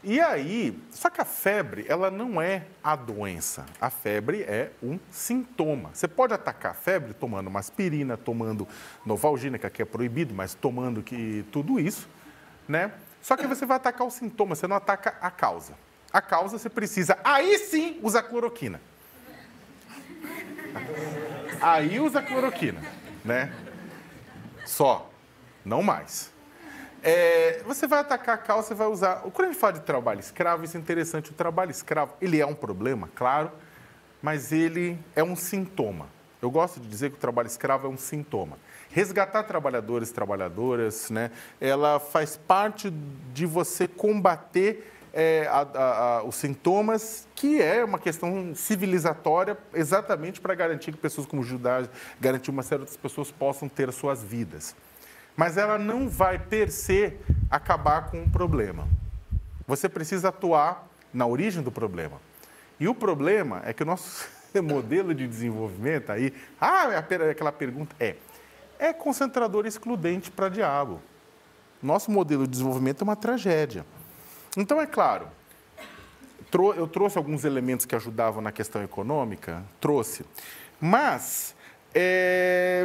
Speaker 6: E aí, só que a febre, ela não é a doença. A febre é um sintoma. Você pode atacar a febre tomando uma aspirina, tomando Novalgina, que é proibido, mas tomando tudo isso, né? Só que você vai atacar o sintoma, você não ataca a causa. A causa você precisa, aí sim, usar cloroquina. Aí usa cloroquina, né? Só, não mais. Você vai atacar a causa, você vai usar... Quando a gente fala de trabalho escravo, isso é interessante. O trabalho escravo, ele é um problema, claro, mas ele é um sintoma. Eu gosto de dizer que o trabalho escravo é um sintoma. Resgatar trabalhadores e trabalhadoras, né, ela faz parte de você combater os sintomas, que é uma questão civilizatória, exatamente para garantir que pessoas como Gildásio, garantir uma série de pessoas possam ter as suas vidas. Mas ela não vai, per se, acabar com o problema. Você precisa atuar na origem do problema. E o problema é que o nosso modelo de desenvolvimento aí... aquela pergunta é concentrador excludente para diabo. Nosso modelo de desenvolvimento é uma tragédia. Então, é claro, eu trouxe alguns elementos que ajudavam na questão econômica, mas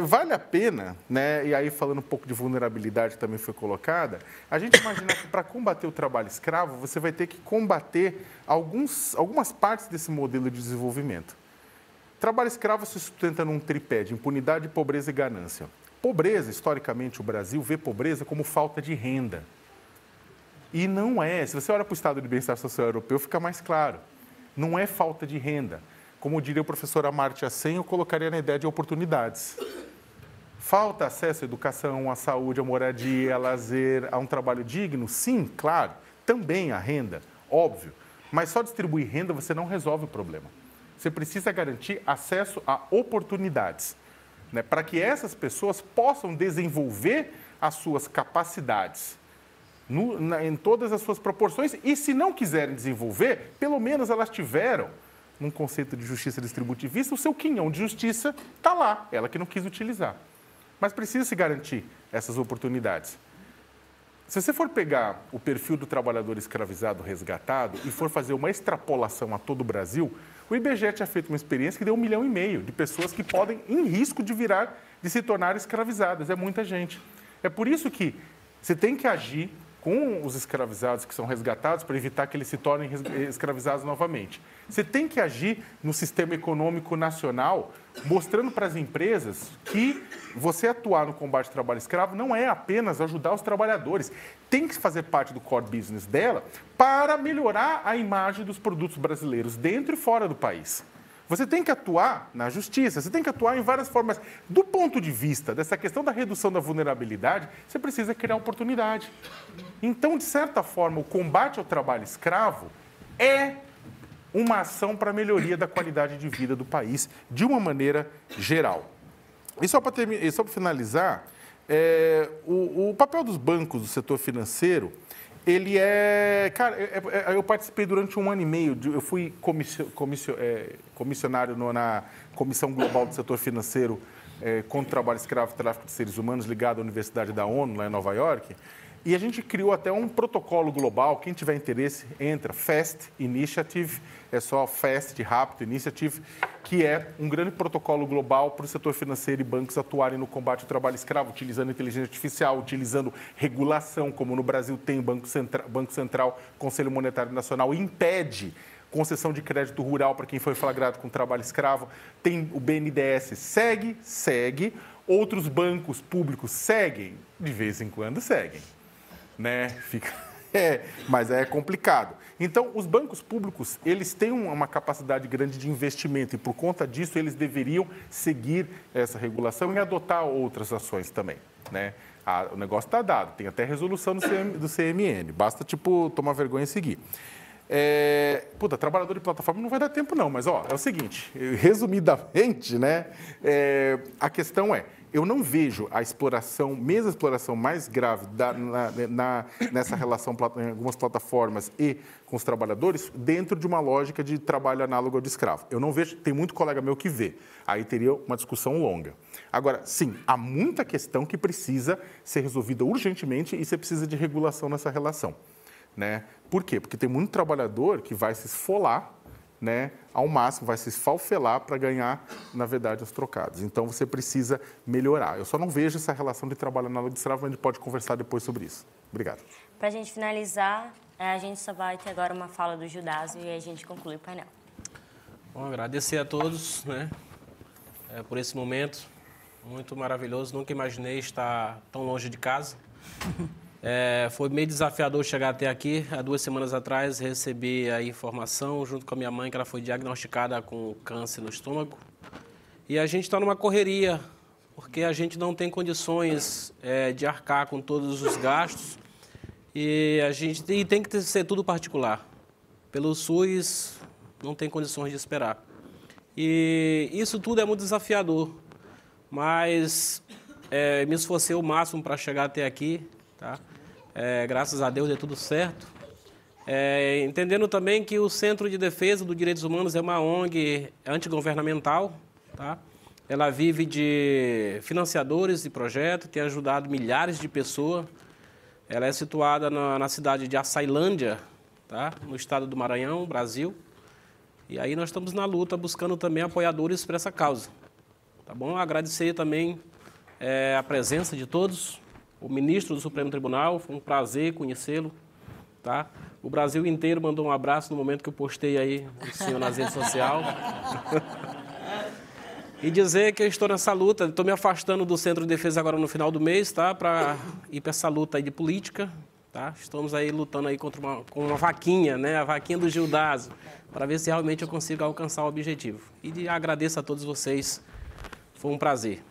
Speaker 6: vale a pena, né? E aí falando um pouco de vulnerabilidade também foi colocada, a gente imaginar que para combater o trabalho escravo, você vai ter que combater algumas partes desse modelo de desenvolvimento. Trabalho escravo se sustenta num tripé de impunidade, pobreza e ganância. Pobreza, historicamente, o Brasil vê pobreza como falta de renda. E não é. Se você olha para o estado de bem-estar social europeu, fica mais claro. Não é falta de renda. como diria o professor Amartya Sen, eu colocaria na ideia de oportunidades. Falta acesso à educação, à saúde, à moradia, a lazer, a um trabalho digno? Sim, claro. Também a renda, óbvio. Mas só distribuir renda você não resolve o problema. Você precisa garantir acesso a oportunidades, né, para que essas pessoas possam desenvolver as suas capacidades em todas as suas proporções. E se não quiserem desenvolver, pelo menos elas tiveram, num conceito de justiça distributivista, o seu quinhão de justiça está lá, ela que não quis utilizar. Mas precisa se garantir essas oportunidades. Se você for pegar o perfil do trabalhador escravizado resgatado e for fazer uma extrapolação a todo o Brasil, o IBGE tinha feito uma experiência que deu 1,5 milhão de pessoas que podem, em risco de se tornar escravizadas. É muita gente. É por isso que você tem que agir com os escravizados que são resgatados para evitar que eles se tornem escravizados novamente. Você tem que agir no sistema econômico nacional, mostrando para as empresas que você atuar no combate ao trabalho escravo não é apenas ajudar os trabalhadores, tem que fazer parte do core business dela para melhorar a imagem dos produtos brasileiros dentro e fora do país. Você tem que atuar na justiça, você tem que atuar em várias formas. Do ponto de vista dessa questão da redução da vulnerabilidade, você precisa criar oportunidade. Então, de certa forma, o combate ao trabalho escravo é uma ação para a melhoria da qualidade de vida do país, de uma maneira geral. E só para finalizar, o papel dos bancos do setor financeiro, ele é... Cara, eu participei durante 1 ano e meio, eu fui comissionário na Comissão Global do Setor Financeiro contra o Trabalho Escravo e Tráfico de Seres Humanos, ligado à Universidade da ONU, lá em Nova York, e a gente criou até um protocolo global. Quem tiver interesse, entra, FAST Initiative, é só FAST, rápido, Initiative, que é um grande protocolo global para o setor financeiro e bancos atuarem no combate ao trabalho escravo, utilizando inteligência artificial, utilizando regulação, como no Brasil tem Banco Central, Conselho Monetário Nacional, impede concessão de crédito rural para quem foi flagrado com trabalho escravo. Tem o BNDES, segue, outros bancos públicos seguem, de vez em quando seguem. Né? Mas é complicado. Então, os bancos públicos, eles têm uma capacidade grande de investimento e, por conta disso, eles deveriam seguir essa regulação e adotar outras ações também. Né? O negócio está dado, tem até resolução do CMN, basta, tomar vergonha e seguir. Trabalhador de plataforma não vai dar tempo não, mas é o seguinte, resumidamente, né, a questão eu não vejo a exploração, mesmo a exploração mais grave nessa relação em algumas plataformas e com os trabalhadores, dentro de uma lógica de trabalho análogo ao de escravo. Eu não vejo, tem muito colega meu que vê. Aí teria uma discussão longa. Agora, sim, há muita questão que precisa ser resolvida urgentemente e você precisa de regulação nessa relação. Né? Por quê? Porque tem muito trabalhador que vai se esfolar, né, ao máximo, vai se esfalfelar para ganhar, na verdade, os trocados. Então, você precisa melhorar. Eu só não vejo essa relação de trabalho análogo de escravo, mas a gente pode conversar depois sobre isso. Obrigado.
Speaker 2: Para a gente finalizar, a gente só vai ter agora uma fala do Judásio e a gente conclui o painel.
Speaker 3: Bom, agradecer a todos, né, por esse momento muito maravilhoso. Nunca imaginei estar tão longe de casa. Foi meio desafiador chegar até aqui. Há 2 semanas atrás recebi a informação, junto com a minha mãe, que ela foi diagnosticada com câncer no estômago. E a gente está numa correria, porque a gente não tem condições de arcar com todos os gastos e tem que ser tudo particular. Pelo SUS, não tem condições de esperar. E isso tudo é muito desafiador, mas me esforcei o máximo para chegar até aqui. Tá? Graças a Deus deu tudo certo. Entendendo também que o Centro de Defesa dos Direitos Humanos é uma ONG antigovernamental. Tá? Ela vive de financiadores de projetos, tem ajudado milhares de pessoas. Ela é situada na cidade de Açailândia, tá? No estado do Maranhão, Brasil. E aí nós estamos na luta, buscando também apoiadores para essa causa. Tá bom? Agradecer também a presença de todos. O ministro do Supremo Tribunal, foi um prazer conhecê-lo, tá? O Brasil inteiro mandou um abraço no momento que eu postei aí o senhor nas redes sociais. E dizer que eu estou nessa luta, estou me afastando do Centro de Defesa agora no final do mês, tá? Para ir para essa luta aí de política, tá? Estamos aí lutando aí contra com uma vaquinha, né? A vaquinha do Gildazo, para ver se realmente eu consigo alcançar o objetivo. E agradeço a todos vocês. Foi um prazer.